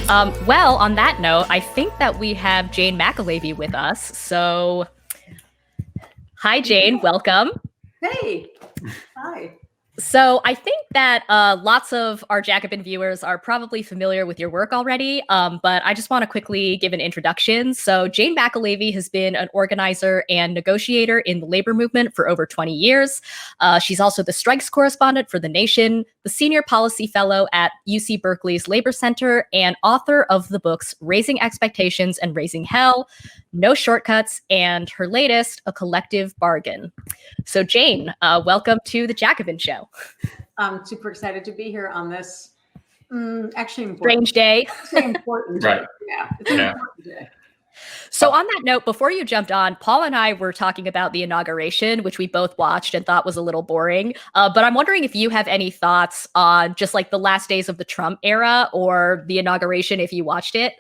Well, on that note, I think that we have Jane McAlevey with us. So, hi, Jane. Welcome. Hey. Hi. So I think that lots of our Jacobin viewers are probably familiar with your work already, but I just want to quickly give an introduction. So Jane McAlevey has been an organizer and negotiator in the labor movement for over 20 years. She's also the strikes correspondent for The Nation, the senior policy fellow at UC Berkeley's Labor Center, and author of the books Raising Expectations and Raising Hell, No Shortcuts, and her latest, A Collective Bargain. So Jane, welcome to the Jacobin Show. I'm super excited to be here on this actually important. Strange day. Important day. Right. Yeah, it's an important day. So on that note, before you jumped on, Paul and I were talking about the inauguration, which we both watched and thought was a little boring. But I'm wondering if you have any thoughts on just like the last days of the Trump era or the inauguration, if you watched it.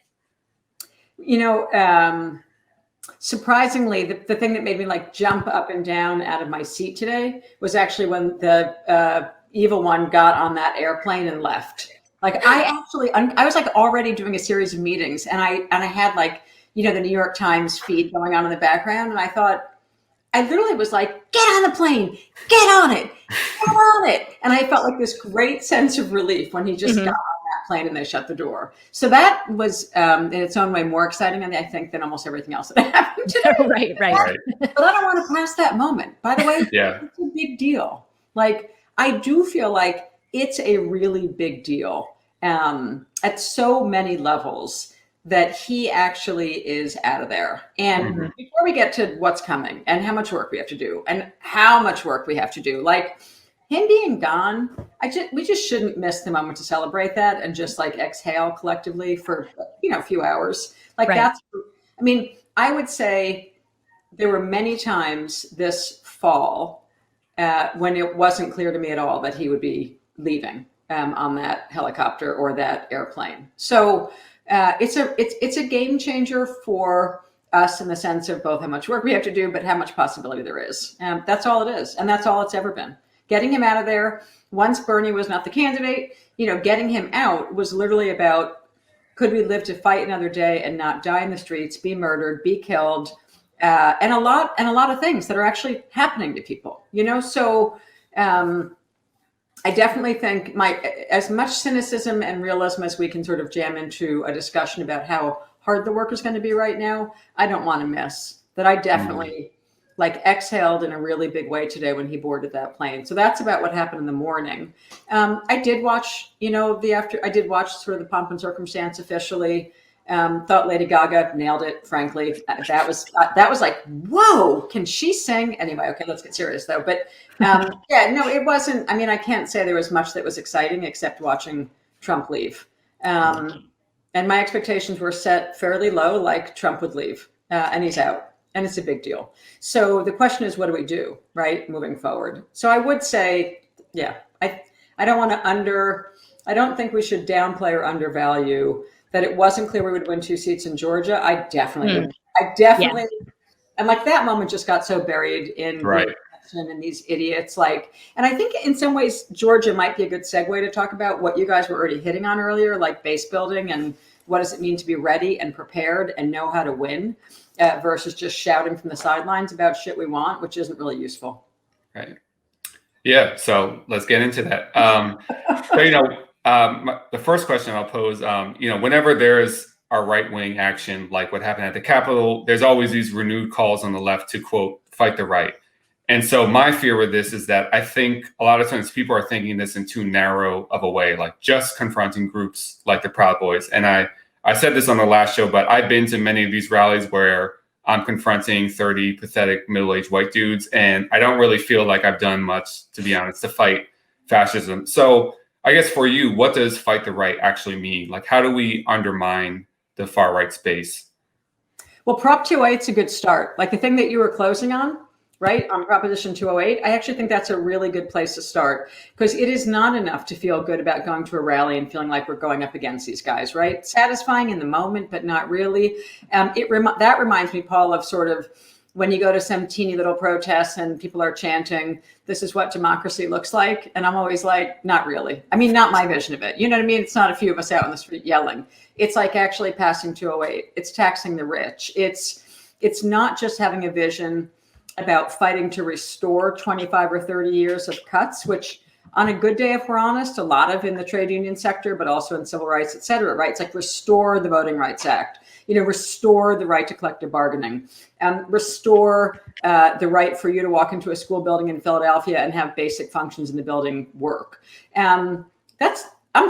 You know, surprisingly, the thing that made me like jump up and down out of my seat today was actually when the evil one got on that airplane and left. Like I was like already doing a series of meetings, and I had like, you know, the New York Times feed going on in the background, and I thought, I literally was like, get on the plane, get on it, get on it. And I felt like this great sense of relief when he just got on that plane and they shut the door. So that was in its own way more exciting, I think, than almost everything else that happened today. Right. But I don't want to pass that moment. By the way, Yeah. It's a big deal. Like, I do feel like it's a really big deal at so many levels that he actually is out of there. And before we get to what's coming and how much work we have to do and how much work we have to do, like him being gone, we just shouldn't miss the moment to celebrate that and just like exhale collectively for, you know, a few hours. Like that's, I mean, I would say there were many times this fall when it wasn't clear to me at all that he would be leaving on that helicopter or that airplane. So it's a game changer for us in the sense of both how much work we have to do, but how much possibility there is. That's all it is. And that's all it's ever been. Getting him out of there, once Bernie was not the candidate, you know, getting him out was literally about, could we live to fight another day and not die in the streets, be murdered, be killed, and a lot of things that are actually happening to people, you know? So I definitely think as much cynicism and realism as we can sort of jam into a discussion about how hard the work is going to be right now, I don't want to miss that. I definitely like exhaled in a really big way today when he boarded that plane. So that's about what happened in the morning. I did watch, you know, I did watch sort of the pomp and circumstance officially. Thought Lady Gaga nailed it, frankly. That was like, whoa, can she sing? Anyway, okay, let's get serious though. But yeah, no, it wasn't. I mean, I can't say there was much that was exciting except watching Trump leave. And my expectations were set fairly low, like Trump would leave, and he's out. And it's a big deal. So the question is, what do we do, right, moving forward? So I would say, yeah, I don't think we should downplay or undervalue that it wasn't clear we would win 2 seats in Georgia. I definitely, and like that moment just got so buried in the election and these idiots. Like, and I think in some ways, Georgia might be a good segue to talk about what you guys were already hitting on earlier, like base building and what does it mean to be ready and prepared and know how to win versus just shouting from the sidelines about shit we want, which isn't really useful. Right. Yeah. So let's get into that. So, you know, the first question I'll pose, you know, whenever there's a right-wing action, like what happened at the Capitol, there's always these renewed calls on the left to, quote, fight the right. And so my fear with this is that I think a lot of times people are thinking this in too narrow of a way, like just confronting groups like the Proud Boys. And I said this on the last show, but I've been to many of these rallies where I'm confronting 30 pathetic middle-aged white dudes, and I don't really feel like I've done much, to be honest, to fight fascism. So I guess for you, what does fight the right actually mean? Like, how do we undermine the far right space? Well, Prop 208 is a good start. Like the thing that you were closing on, right, on Proposition 208, I actually think that's a really good place to start because it is not enough to feel good about going to a rally and feeling like we're going up against these guys, right? Satisfying in the moment, but not really. That reminds me, Paul, of sort of when you go to some teeny little protests and people are chanting, this is what democracy looks like. And I'm always like, not really. I mean, not my vision of it. You know what I mean? It's not a few of us out on the street yelling. It's like actually passing 208. It's taxing the rich. It's not just having a vision about fighting to restore 25 or 30 years of cuts, which on a good day, if we're honest, a lot of in the trade union sector, but also in civil rights, et cetera, right? It's like restore the Voting Rights Act, restore the right to collective bargaining, restore the right for you to walk into a school building in Philadelphia and have basic functions in the building work. I'm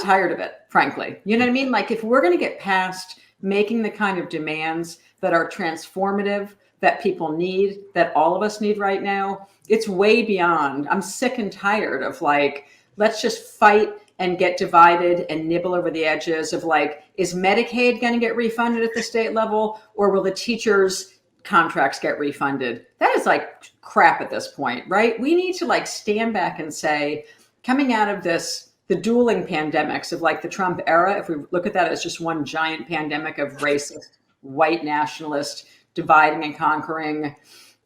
tired of it, frankly. You know what I mean? Like if we're going to get past making the kind of demands that are transformative, that people need, that all of us need right now, it's way beyond. I'm sick and tired of like, let's just fight and get divided and nibble over the edges of like, is Medicaid going to get refunded at the state level, or will the teachers' contracts get refunded? That is like crap at this point, right? We need to like stand back and say, coming out of this, the dueling pandemics of like the Trump era, if we look at that as just one giant pandemic of racist, white nationalist, dividing and conquering,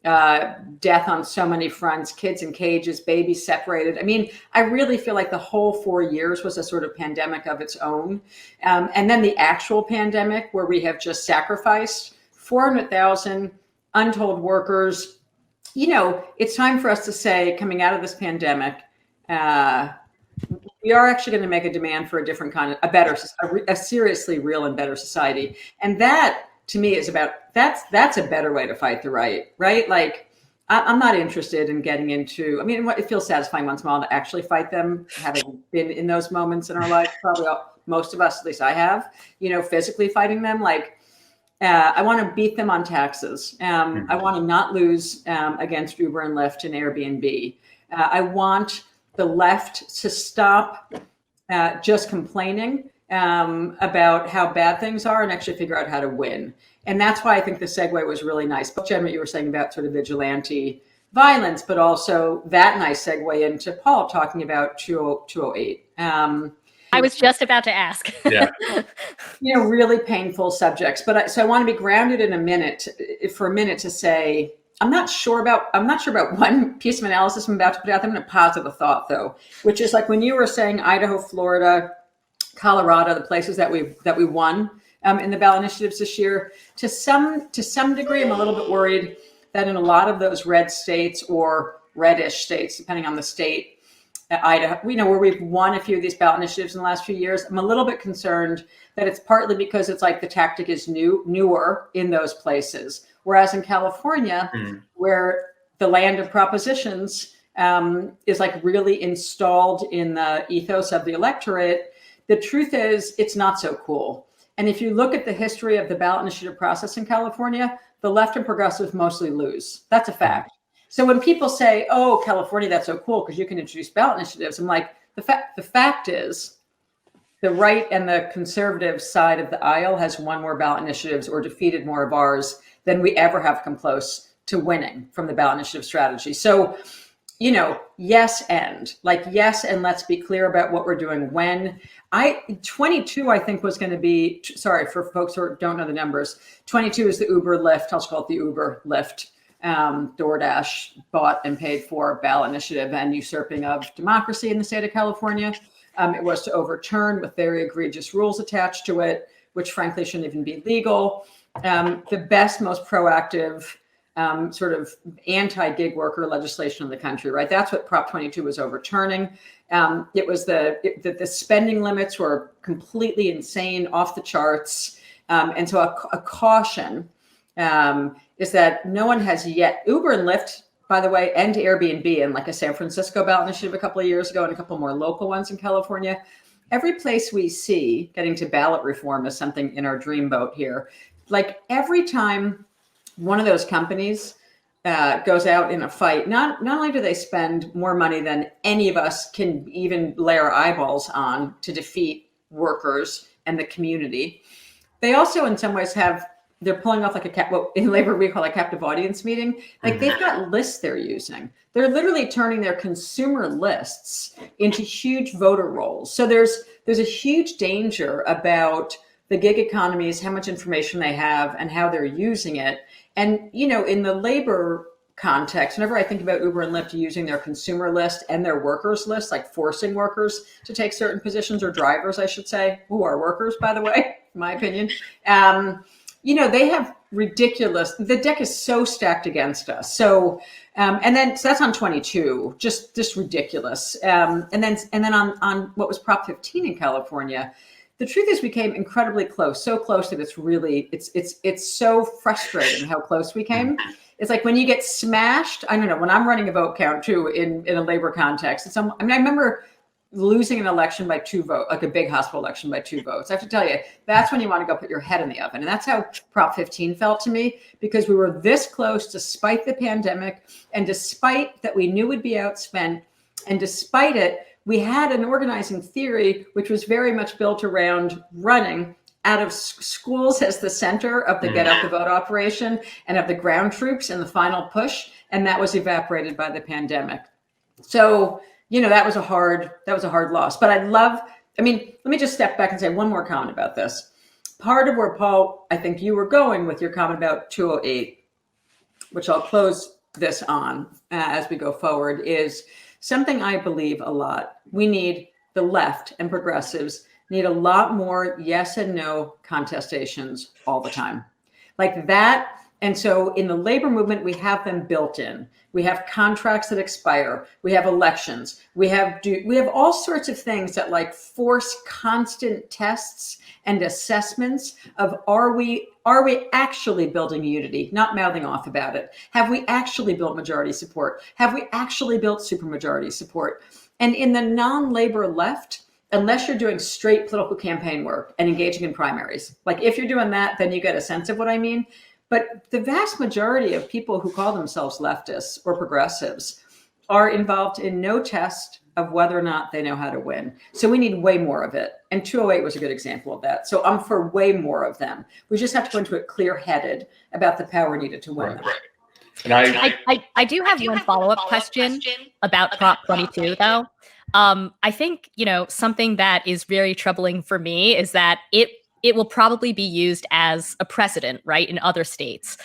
death on so many fronts, kids in cages, babies separated. I mean, I really feel like the whole 4 years was a sort of pandemic of its own. And then the actual pandemic where we have just sacrificed 400,000 untold workers. It's time for us to say, coming out of this pandemic, we are actually going to make a demand for a different kind of, a seriously real and better society. And that, to me, is about, that's a better way to fight the right? Like, I'm not interested in getting into, I mean, it feels satisfying once in a while to actually fight them, having been in those moments in our life, probably most of us, at least I have, physically fighting them. Like, I want to beat them on taxes. I want to not lose against Uber and Lyft and Airbnb. I want the left to stop just complaining about how bad things are and actually figure out how to win. And that's why I think the segue was really nice. Both Jen, what you were saying about sort of vigilante violence, but also that nice segue into Paul talking about 208. I was just about to ask. Yeah. Really painful subjects. But so I want to be grounded in a minute to say, I'm not sure about one piece of analysis I'm about to put out. I'm going to posit a thought though, which is like when you were saying Idaho, Florida, Colorado, the places that we won in the ballot initiatives this year, to some degree, I'm a little bit worried that in a lot of those red states or reddish states, depending on the state, Idaho, where we've won a few of these ballot initiatives in the last few years, I'm a little bit concerned that it's partly because it's like the tactic is newer in those places. Whereas in California, where the land of propositions is like really installed in the ethos of the electorate, the truth is it's not so cool. And if you look at the history of the ballot initiative process in California, the left and progressives mostly lose. That's a fact. So when people say, oh, California, that's so cool because you can introduce ballot initiatives, I'm like, the fact is the right and the conservative side of the aisle has won more ballot initiatives or defeated more of ours than we ever have come close to winning from the ballot initiative strategy. So, yes, and let's be clear about what we're doing when. 22, I think, was going to be, sorry, for folks who don't know the numbers, 22 is the Uber Lyft, I'll just call it the Uber Lyft, DoorDash bought and paid for ballot initiative and usurping of democracy in the state of California. It was to overturn with very egregious rules attached to it, which frankly shouldn't even be legal. The best, most proactive sort of anti-gig worker legislation in the country, right? That's what Prop 22 was overturning. It was the spending limits were completely insane, off the charts. And so a caution is that no one has yet, Uber and Lyft, by the way, and Airbnb in like a San Francisco ballot initiative a couple of years ago and a couple more local ones in California. Every place we see getting to ballot reform is something in our dreamboat here. Like every time one of those companies goes out in a fight, not only do they spend more money than any of us can even lay our eyeballs on to defeat workers and the community, they also in some ways they're pulling off like what in labor we call a captive audience meeting. Like they've got lists they're using. They're literally turning their consumer lists into huge voter rolls. So there's a huge danger about the gig economies, how much information they have and how they're using it. And, in the labor context, whenever I think about Uber and Lyft using their consumer list and their workers list, like forcing workers to take certain positions, or drivers, I should say, who are workers, by the way, in my opinion, they have ridiculous, the deck is so stacked against us. So, so that's on 22, just ridiculous. And then on what was Prop 15 in California, the truth is we came incredibly close, so close that it's so frustrating how close we came. It's like when you get smashed, I don't know, when I'm running a vote count too in a labor context, I remember losing an election by 2 votes, like a big hospital election by 2 votes. I have to tell you, that's when you want to go put your head in the oven. And that's how Prop 15 felt to me, because we were this close despite the pandemic, and despite that we knew we'd be outspent, and despite it, we had an organizing theory which was very much built around running out of schools as the center of the get out the vote operation and of the ground troops in the final push. And that was evaporated by the pandemic. So, that was a hard loss. But let me just step back and say one more comment about this. Part of where, Paul, I think you were going with your comment about 208, which I'll close this on as we go forward, is something I believe a lot. We need, the left and progressives need a lot more yes and no contestations all the time. Like that. And so in the labor movement, we have them built in. We have contracts that expire. We have elections. We have all sorts of things that like force constant tests and assessments of are we actually building unity, not mouthing off about it? Have we actually built majority support? Have we actually built supermajority support? And in the non-labor left, unless you're doing straight political campaign work and engaging in primaries, like if you're doing that, then you get a sense of what I mean. But the vast majority of people who call themselves leftists or progressives are involved in no test of whether or not they know how to win. So we need way more of it. And 208 was a good example of that. So I'm for way more of them. We just have to go into it clear-headed about the power needed to win them. And I do have one follow-up question about Prop 22, though. I think, something that is very troubling for me is that it will probably be used as a precedent, right, in other states.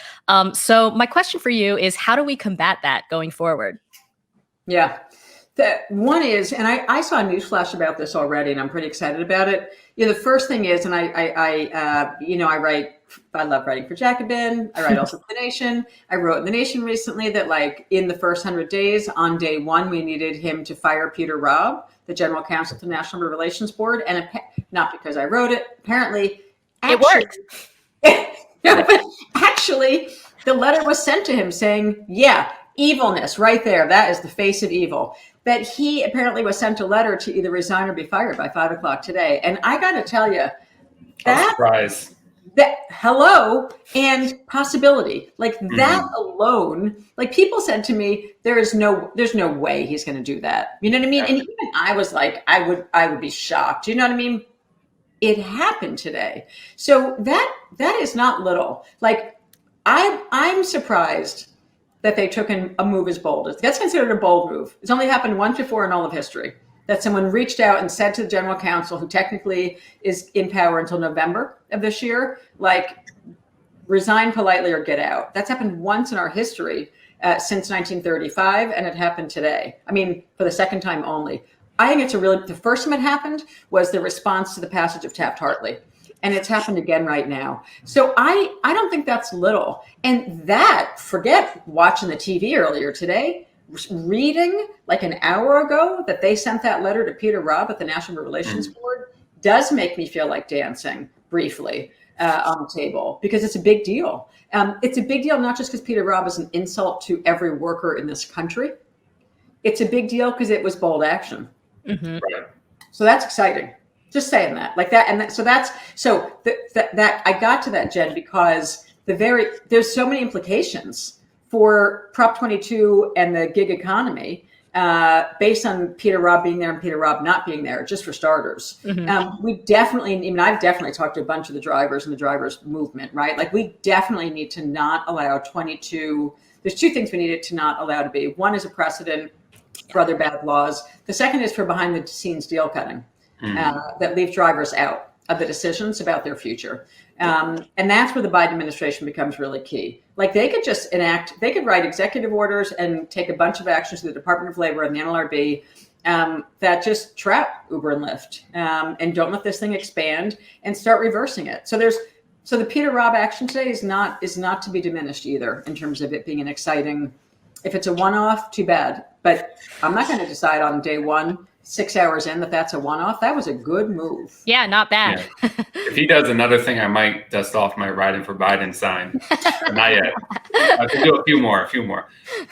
So my question for you is, how do we combat that going forward? Yeah. One is, and I saw a news flash about this already, and I'm pretty excited about it. The first thing is, and I love writing for Jacobin. I write also for The Nation. I wrote in The Nation recently that like in the first 100 days, on day 1, we needed him to fire Peter Robb, the general counsel to the National Labor Relations Board. And not because I wrote it, apparently. It worked. No, but actually, the letter was sent to him saying, yeah, evilness right there. That is the face of evil. That he apparently was sent a letter to either resign or be fired by 5 o'clock today. And I got to tell you, surprise. That hello and possibility, like that alone, like people said to me, there's no way he's going to do that. You know what I mean? And even I was like, I would be shocked. You know what I mean? It happened today. So that is not little. Like I'm surprised that they took a move as bold. That's considered a bold move. It's only happened once before in all of history, that someone reached out and said to the general counsel, who technically is in power until November of this year, like, resign politely or get out. That's happened once in our history since 1935, and it happened today. I mean, for the second time only. I think the first time it happened was the response to the passage of Taft-Hartley. And it's happened again right now. So I don't think that's little. And forget watching the TV earlier today, reading like an hour ago that they sent that letter to Peter Robb at the National Labor Relations Board does make me feel like dancing briefly on the table, because it's a big deal. It's a big deal not just because Peter Robb is an insult to every worker in this country. It's a big deal because it was bold action. Mm-hmm. So that's exciting. Just saying that, like that, and that I got to that, Jen, because there's so many implications for Prop 22 and the gig economy based on Peter Robb being there and Peter Robb not being there, just for starters. Mm-hmm. I've definitely talked to a bunch of the drivers and the drivers movement, right? Like we definitely need to not allow 22. There's 2 things we need it to not allow to be. One is a precedent for other bad laws. The second is for behind the scenes deal cutting. That leave drivers out. of the decisions about their future. And that's where the Biden administration becomes really key. Like they could just they could write executive orders and take a bunch of actions to the Department of Labor and the NLRB that just trap Uber and Lyft and don't let this thing expand and start reversing it. So the Peter Robb action today is not to be diminished either in terms of it being an exciting. If it's a one-off, too bad. But I'm not going to decide on day one, 6 hours in, that that's a one-off. That was a good move. Yeah, not bad. Yeah. If he does another thing, I might dust off my "Riding for Biden" sign. Not yet. I can do a few more.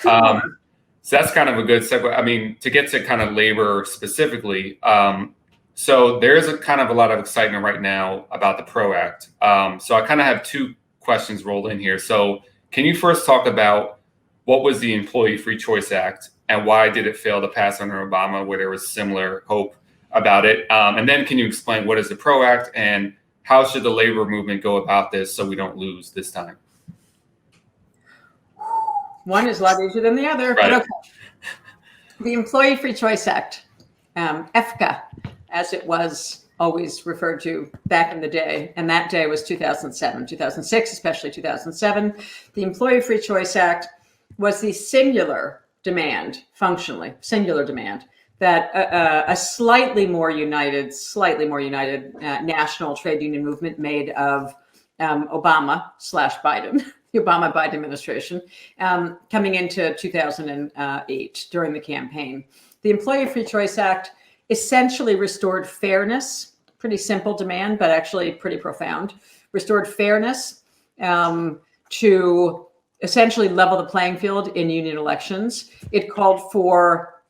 So that's kind of a good segue. I mean, to get to kind of labor specifically, so there's a kind of a lot of excitement right now about the PRO Act. So I kind of have two questions rolled in here. So can you first talk about what was the Employee Free Choice Act and why did it fail to pass under Obama, where there was similar hope about it? And then can you explain what is the PRO Act and how should the labor movement go about this so we don't lose this time? One is a lot easier than the other. Right. But okay. The Employee Free Choice Act, EFCA, as it was always referred to back in the day, and that day was 2007, 2006, especially 2007. The Employee Free Choice Act was the singular demand that a slightly more united national trade union movement made of Obama/Biden, the Obama-Biden administration, coming into 2008 during the campaign. The Employee Free Choice Act essentially restored fairness, pretty simple demand, but actually pretty profound, restored fairness to essentially level the playing field in union elections. It called for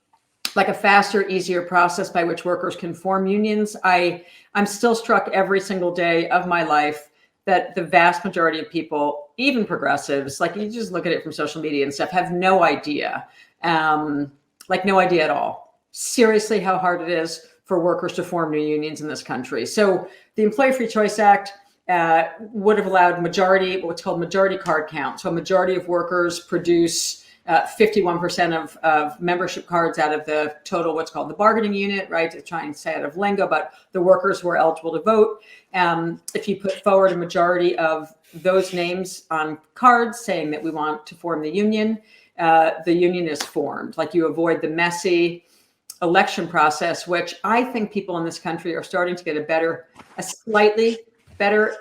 like a faster, easier process by which workers can form unions. I'm still struck every single day of my life that the vast majority of people, even progressives, like you just look at it from social media and stuff, have no idea, no idea at all. Seriously, how hard it is for workers to form new unions in this country. So the Employee Free Choice Act would have allowed what's called majority card count. So a majority of workers produce 51% of membership cards out of the total, what's called the bargaining unit, right? To try and say out of lingo, but the workers who are eligible to vote. If you put forward a majority of those names on cards saying that we want to form the union is formed. Like you avoid the messy election process, which I think people in this country are starting to get a slightly better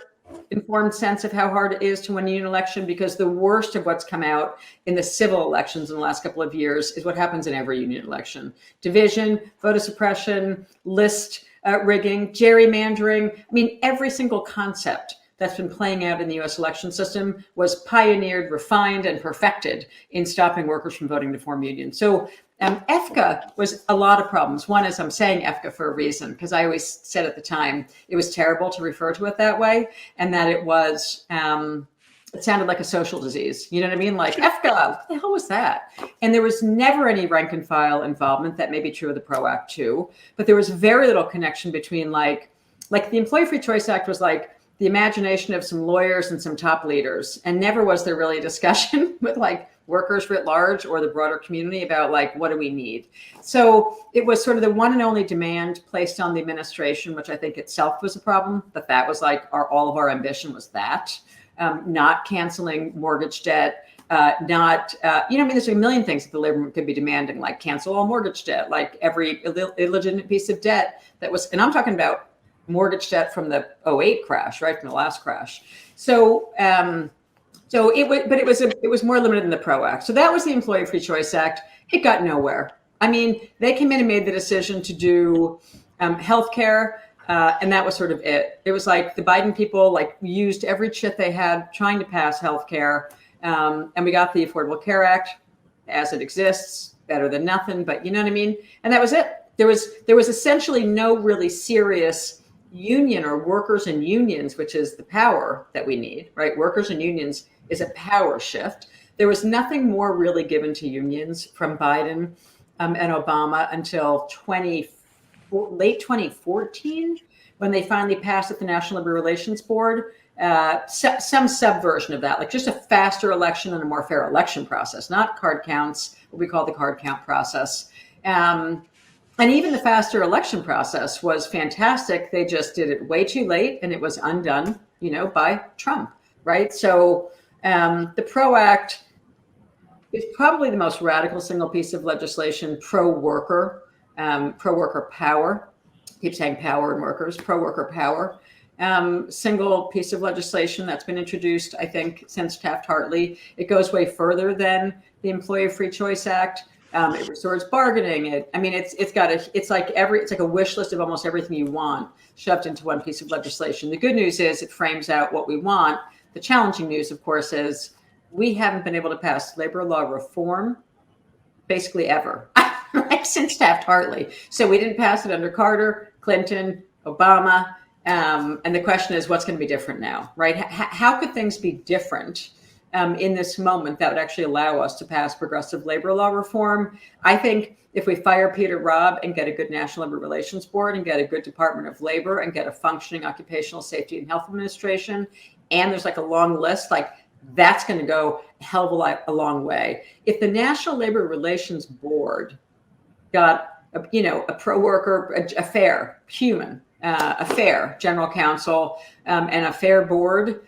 informed sense of how hard it is to win a union election, because the worst of what's come out in the civil elections in the last couple of years is what happens in every union election. Division, voter suppression, list rigging, gerrymandering. I mean, every single concept that's been playing out in the US election system was pioneered, refined, and perfected in stopping workers from voting to form unions. So EFCA was a lot of problems. One is I'm saying EFCA for a reason, because I always said at the time it was terrible to refer to it that way, and that it was, it sounded like a social disease. You know what I mean? Like EFCA, what the hell was that? And there was never any rank and file involvement. That may be true of the PRO Act too, but there was very little connection between like the Employee Free Choice Act was like the imagination of some lawyers and some top leaders, and never was there really a discussion with like workers writ large or the broader community about like, what do we need? So it was sort of the one and only demand placed on the administration, which I think itself was a problem, but that was like all of our ambition was that, not canceling mortgage debt, there's a million things that the labor movement could be demanding, like cancel all mortgage debt, like every illegitimate piece of debt that was, and I'm talking about mortgage debt from the 2008 crash, right, from the last crash. So it was more limited than the PRO Act. So that was the Employee Free Choice Act. It got nowhere. I mean, they came in and made the decision to do healthcare, and that was sort of it. It was like the Biden people like used every chit they had trying to pass healthcare, and we got the Affordable Care Act as it exists, better than nothing. But you know what I mean. And that was it. There was essentially no really serious union or workers and unions, which is the power that we need, right? Workers and unions is a power shift. There was nothing more really given to unions from Biden and Obama until late 2014, when they finally passed at the National Labor Relations Board, some subversion of that, like just a faster election and a more fair election process, not card counts, what we call the card count process. And even the faster election process was fantastic. They just did it way too late, and it was undone, by Trump, right? So the PRO Act is probably the most radical single piece of legislation pro-worker power. I keep saying power and workers, pro-worker power. Single piece of legislation that's been introduced, I think, since Taft-Hartley. It goes way further than the Employee Free Choice Act. It restores bargaining. It's like a wish list of almost everything you want shoved into one piece of legislation. The good news is it frames out what we want. The challenging news, of course, is we haven't been able to pass labor law reform basically ever, like since Taft-Hartley. So we didn't pass it under Carter, Clinton, Obama. And the question is, what's going to be different now, right? How could things be different in this moment that would actually allow us to pass progressive labor law reform? I think if we fire Peter Robb and get a good National Labor Relations Board and get a good Department of Labor and get a functioning Occupational Safety and Health Administration, and there's like a long list, like that's going to go a hell of a long way. If the National Labor Relations Board got, a pro-worker, a fair human, a fair general counsel, and a fair board,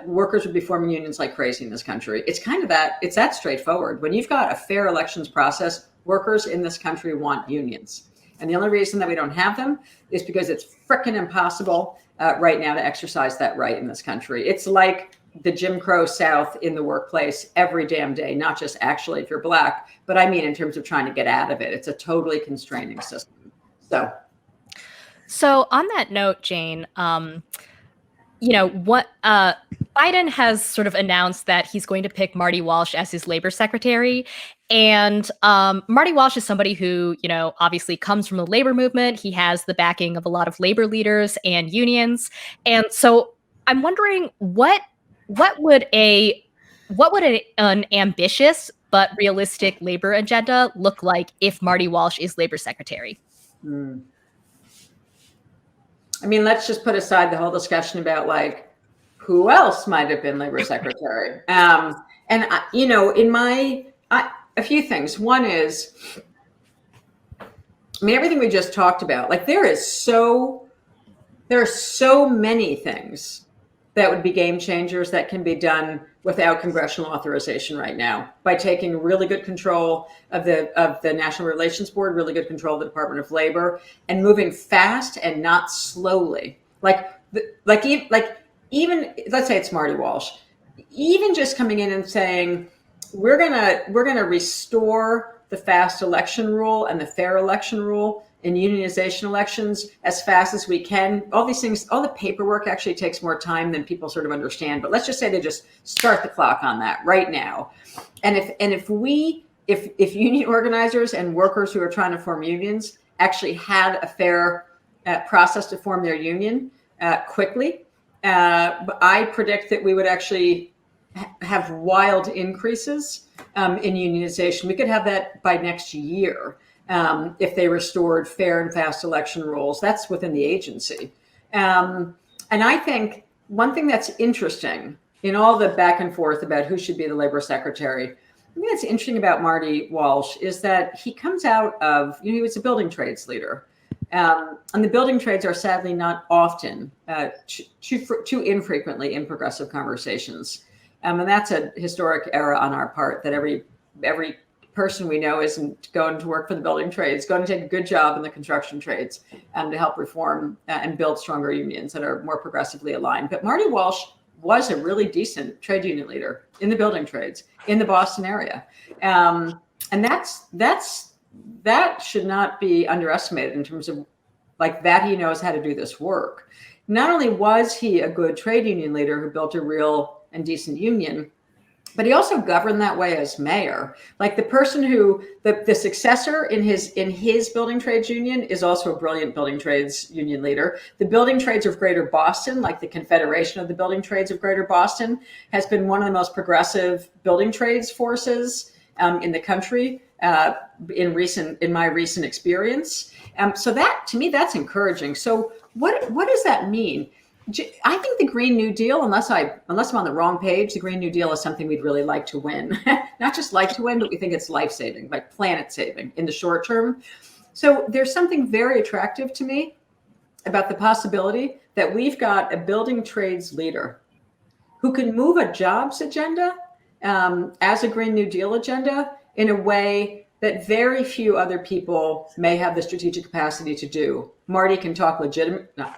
workers would be forming unions like crazy in this country. It's that straightforward. When you've got a fair elections process, workers in this country want unions. And the only reason that we don't have them is because it's frickin' impossible right now to exercise that right in this country. It's like the Jim Crow South in the workplace every damn day, not just actually if you're Black, but I mean in terms of trying to get out of it. It's a totally constraining system. So on that note, Jane, what Biden has sort of announced that he's going to pick Marty Walsh as his labor secretary. And Marty Walsh is somebody who, obviously comes from the labor movement. He has the backing of a lot of labor leaders and unions. And so I'm wondering what would an ambitious but realistic labor agenda look like if Marty Walsh is labor secretary? I mean, let's just put aside the whole discussion about like who else might have been labor secretary. A few things. One is, everything we just talked about. Like there are so many things that would be game changers that can be done without congressional authorization right now by taking really good control of the National Relations Board, really good control of the Department of Labor, and moving fast and not slowly. Even let's say it's Marty Walsh, even just coming in and saying we're gonna restore the fast election rule and the fair election rule in unionization elections as fast as we can. All these things, all the paperwork actually takes more time than people sort of understand. But let's just say they just start the clock on that right now. And if union organizers and workers who are trying to form unions actually had a fair process to form their union quickly, I predict that we would actually have wild increases in unionization. We could have that by next year. If they restored fair and fast election rules. That's within the agency. And I think one thing that's interesting in all the back and forth about who should be the labor secretary, I think that's interesting about Marty Walsh is that he comes out of, he was a building trades leader. And the building trades are sadly not often, too infrequently in progressive conversations. And that's a historic error on our part that every person we know isn't going to work for the building trades, going to take a good job in the construction trades to help reform and build stronger unions that are more progressively aligned. But Marty Walsh was a really decent trade union leader in the building trades in the Boston area. And that should not be underestimated in terms of like that he knows how to do this work. Not only was he a good trade union leader who built a real and decent union, but he also governed that way as mayor. Like the person who, the successor in his building trades union is also a brilliant building trades union leader. The building trades of Greater Boston, like the Confederation of the Building Trades of Greater Boston, has been one of the most progressive building trades forces in the country in my recent experience. So that, to me, that's encouraging. So what does that mean? I think the Green New Deal, unless I'm on the wrong page, the Green New Deal is something we'd really like to win. Not just like to win, but we think it's life-saving, like planet-saving in the short term. So there's something very attractive to me about the possibility that we've got a building trades leader who can move a jobs agenda as a Green New Deal agenda in a way that very few other people may have the strategic capacity to do. Marty can talk legitimate. No,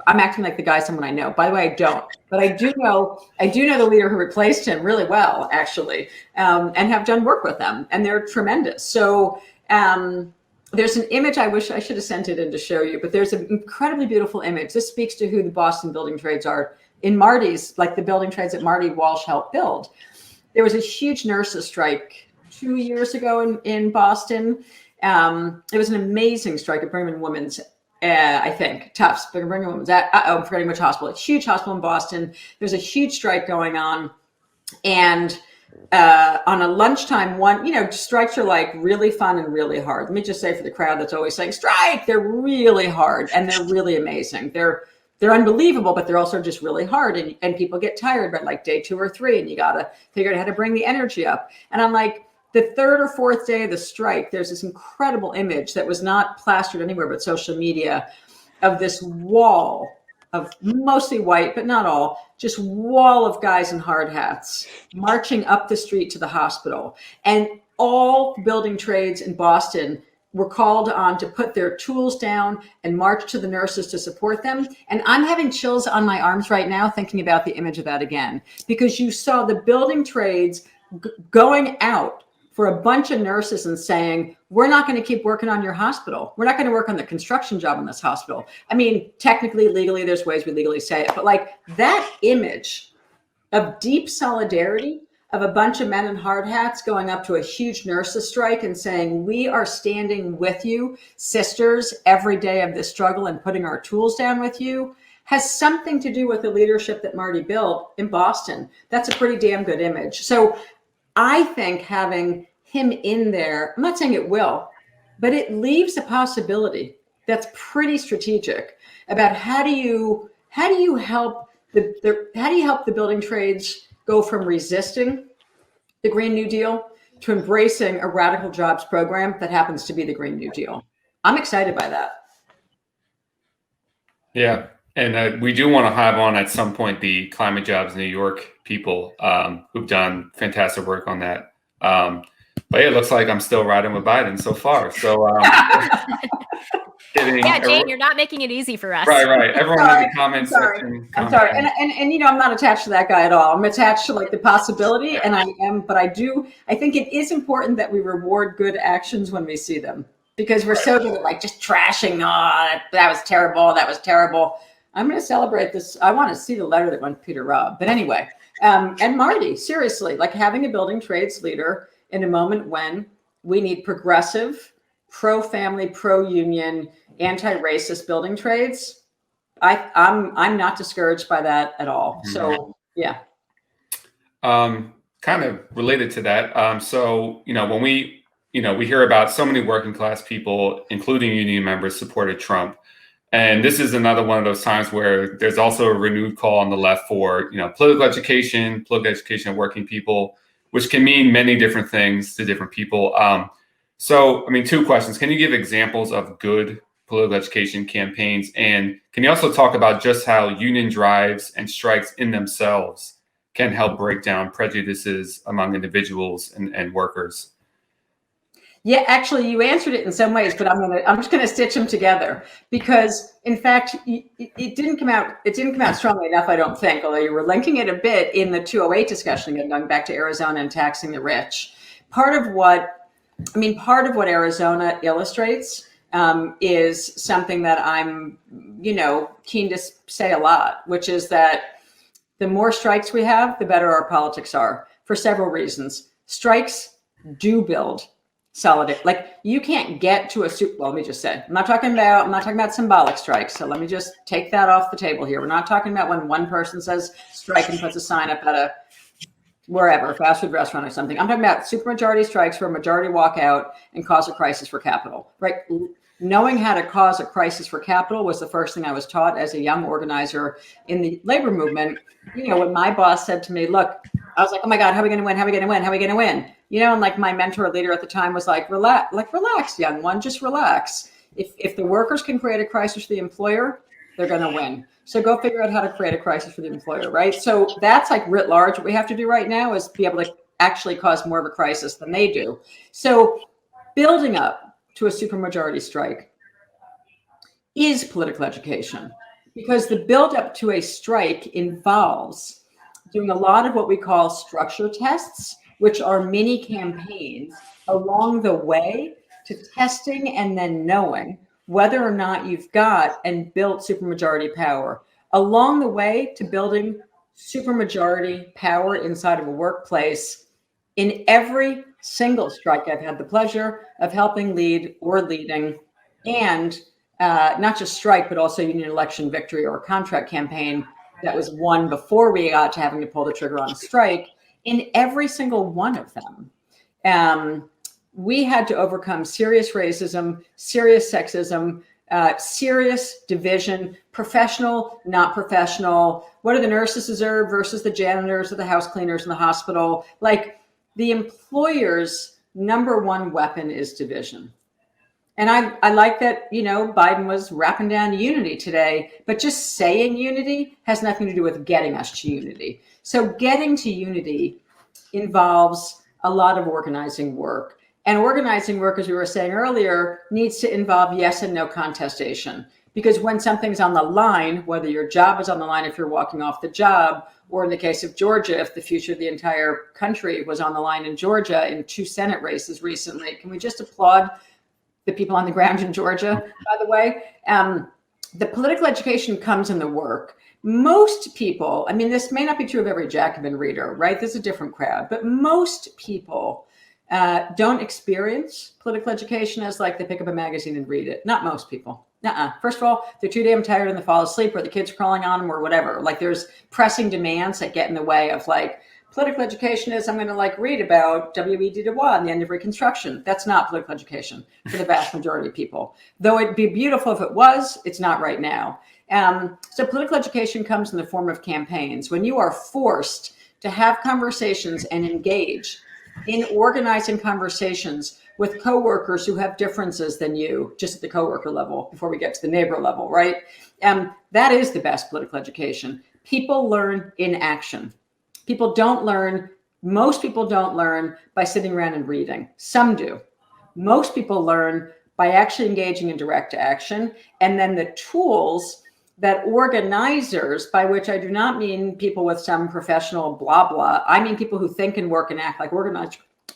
I'm acting like the guy someone I know. By the way, I don't, but I do know the leader who replaced him really well, actually, and have done work with them, and they're tremendous. So there's an image, I wish I should have sent it in to show you, but there's an incredibly beautiful image. This speaks to who the Boston building trades are. In Marty's, like the building trades that Marty Walsh helped build. There was a huge nurses strike 2 years ago in Boston. It was an amazing strike at Brigham and Women's, I think, Tufts, Brigham and Women's, I'm forgetting which hospital, a huge hospital in Boston. There's a huge strike going on. And on a lunchtime one, strikes are like really fun and really hard. Let me just say for the crowd that's always saying strike, they're really hard and they're really amazing. They're unbelievable, but they're also just really hard. And people get tired by like day 2 or 3, and you got to figure out how to bring the energy up. And on like the 3rd or 4th day of the strike, there's this incredible image that was not plastered anywhere but social media of this wall of mostly white, but not all, just wall of guys in hard hats marching up the street to the hospital. And all building trades in Boston were called on to put their tools down and march to the nurses to support them. And I'm having chills on my arms right now thinking about the image of that again, because you saw the building trades going out for a bunch of nurses and saying, we're not going to keep working on your hospital. We're not going to work on the construction job in this hospital. I mean, technically, legally, there's ways we legally say it, but like that image of deep solidarity of a bunch of men in hard hats going up to a huge nurses strike and saying, we are standing with you, sisters, every day of this struggle and putting our tools down with you, has something to do with the leadership that Marty built in Boston. That's a pretty damn good image. So I think having him in there, I'm not saying it will, but it leaves a possibility that's pretty strategic about how do you help the building trades go from resisting the Green New Deal to embracing a radical jobs program that happens to be the Green New Deal. I'm excited by that. Yeah. And we do want to have on at some point the Climate Jobs New York people who've done fantastic work on that. But yeah, it looks like I'm still riding with Biden so far. So yeah, Jane, you're not making it easy for us. Right. Everyone in the comments section. I'm sorry. And I'm not attached to that guy at all. I'm attached to like the possibility, and I think it is important that we reward good actions when we see them, because we're so good at like just trashing, that was terrible. I'm going to celebrate this. I want to see the letter that went to Peter Robb. But anyway, and Marty, seriously, like having a building trades leader in a moment when we need progressive, pro-family, pro-union, anti-racist building trades, I'm not discouraged by that at all. So yeah. Kind of related to that. So when we hear about so many working class people, including union members, supported Trump. And this is another one of those times where there's also a renewed call on the left for, political education of working people, which can mean many different things to different people. So, 2 questions. Can you give examples of good political education campaigns? And can you also talk about just how union drives and strikes in themselves can help break down prejudices among individuals and workers? Yeah, actually, you answered it in some ways, but I'm just gonna stitch them together, because in fact, it didn't come out strongly enough, I don't think, although you were linking it a bit in the 208 discussion, again, going back to Arizona and taxing the rich. Part of what Arizona illustrates is something that I'm, keen to say a lot, which is that the more strikes we have, the better our politics are, for several reasons. Strikes do build solidarity. Like, you can't get to let me just say, I'm not talking about symbolic strikes. So let me just take that off the table here. We're not talking about when one person says strike and puts a sign up at a wherever, fast food restaurant or something. I'm talking about supermajority strikes where a majority walk out and cause a crisis for capital, right? Knowing how to cause a crisis for capital was the first thing I was taught as a young organizer in the labor movement. When my boss said to me, look, I was like, oh my God, how are we going to win? How are we going to win? How are we going to win? And like my mentor leader at the time was like, relax, young one, just relax. If the workers can create a crisis for the employer, they're going to win. So go figure out how to create a crisis for the employer, right? So that's like writ large. What we have to do right now is be able to actually cause more of a crisis than they do. So building up to a supermajority strike is political education, because the build up to a strike involves doing a lot of what we call structure tests, which are mini campaigns along the way to testing and then knowing whether or not you've got and built supermajority power. Along the way to building supermajority power inside of a workplace, in every single strike I've had the pleasure of helping lead or leading, and not just strike, but also union election victory or contract campaign that was won before we got to having to pull the trigger on a strike. In every single one of them, we had to overcome serious racism, serious sexism, serious division, professional, not professional. What do the nurses deserve versus the janitors or the house cleaners in the hospital? Like, the employer's number one weapon is division. And I like that, Biden was wrapping down unity today, but just saying unity has nothing to do with getting us to unity. So getting to unity involves a lot of organizing work. And organizing work, as we were saying earlier, needs to involve yes and no contestation. Because when something's on the line, whether your job is on the line if you're walking off the job, or in the case of Georgia, if the future of the entire country was on the line in Georgia in 2 Senate races recently, can we just applaud the people on the ground in Georgia, by the way? The political education comes in the work. Most people, this may not be true of every Jacobin reader, right? This is a different crowd, but most people don't experience political education as like they pick up a magazine and read it. Not most people. First of all, they're too damn tired and they fall asleep, or the kids crawling on them or whatever. Like, there's pressing demands that get in the way of like, political education is I'm going to like read about W.E.B. Du Bois and the end of Reconstruction. That's not political education for the vast majority of people. Though it'd be beautiful if it was, it's not right now. So political education comes in the form of campaigns. When you are forced to have conversations and engage in organizing conversations with coworkers who have differences than you, just at the coworker level, before we get to the neighbor level, right? That is the best political education. People learn in action. Most people don't learn by sitting around and reading. Some do. Most people learn by actually engaging in direct action. And then the tools that organizers, by which I do not mean people with some professional blah, blah. I mean people who think and work and act like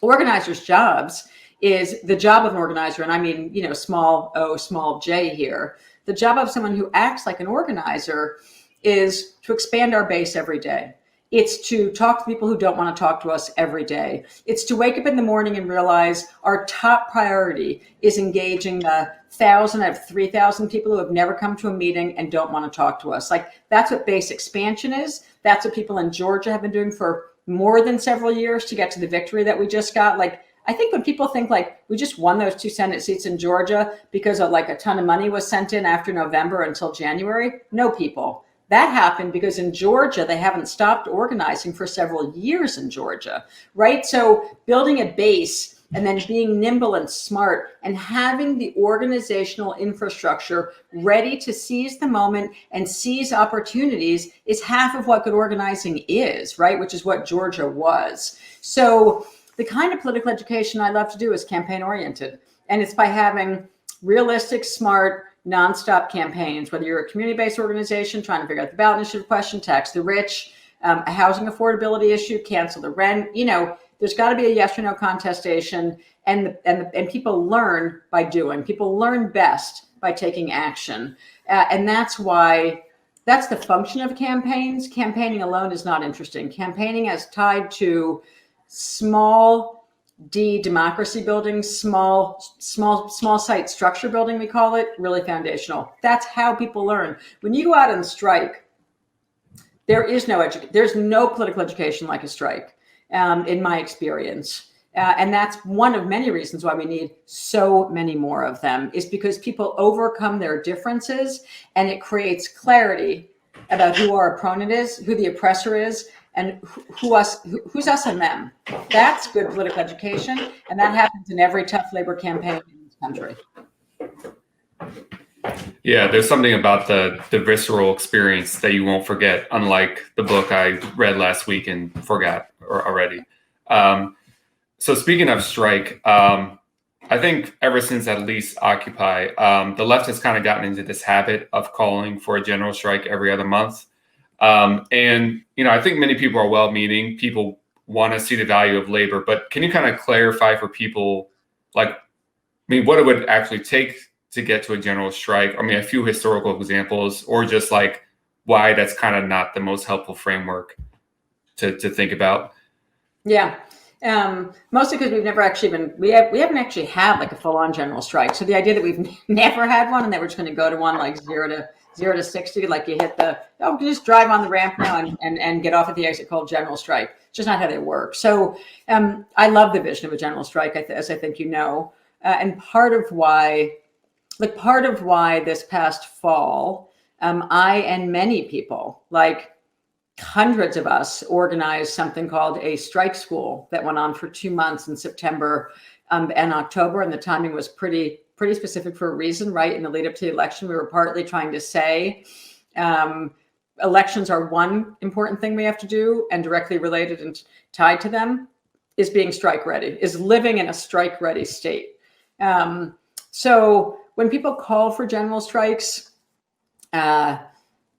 organizers' jobs is the job of an organizer. And I mean, small o, small j here. The job of someone who acts like an organizer is to expand our base every day. It's to talk to people who don't want to talk to us every day. It's to wake up in the morning and realize our top priority is engaging the 1,000 out of 3,000 people who have never come to a meeting and don't want to talk to us. Like, that's what base expansion is. That's what people in Georgia have been doing for more than several years to get to the victory that we just got. Like, I think when people think like we just won those 2 Senate seats in Georgia because of like a ton of money was sent in after November until January, no, people. That happened because in Georgia, they haven't stopped organizing for several years in Georgia, right? So building a base and then being nimble and smart and having the organizational infrastructure ready to seize the moment and seize opportunities is half of what good organizing is, right? Which is what Georgia was. So the kind of political education I love to do is campaign oriented. And it's by having realistic, smart, nonstop campaigns, whether you're a community-based organization trying to figure out the ballot initiative question, tax the rich, a housing affordability issue, cancel the rent. There's got to be a yes or no contestation, and people learn by doing. People learn best by taking action, and that's the function of campaigns. Campaigning alone is not interesting. Campaigning is tied to small D, democracy building, small site structure building, we call it, really foundational. That's how people learn. When you go out and strike, there's no political education like a strike, in my experience. And that's one of many reasons why we need so many more of them, is because people overcome their differences and it creates clarity about who our opponent is, who the oppressor is, and who's us and them. That's good political education, and that happens in every tough labor campaign in this country. Yeah, there's something about the visceral experience that you won't forget, unlike the book I read last week and forgot already. So speaking of strike, I think ever since at least Occupy, the left has kind of gotten into this habit of calling for a general strike every other month. And, I think many people are well-meaning. People want to see the value of labor, but can you kind of clarify for people, what it would actually take to get to a general strike? I mean, a few historical examples, or just why that's kind of not the most helpful framework to think about. Yeah. Mostly because we've never actually we haven't actually had a full-on general strike. So the idea that we've never had one and that we're just going to go to one 0 to 60, you hit you just drive on the ramp now and get off at the exit called general strike. It's just not how they work. So I love the vision of a general strike, as I think you know, and part of why this past fall, I and many people, hundreds of us, organized something called a strike school that went on for 2 months in September and October. And the timing was pretty specific for a reason, right? In the lead up to the election, we were partly trying to say elections are one important thing we have to do, and directly related and tied to them is being strike ready, is living in a strike ready state. So when people call for general strikes,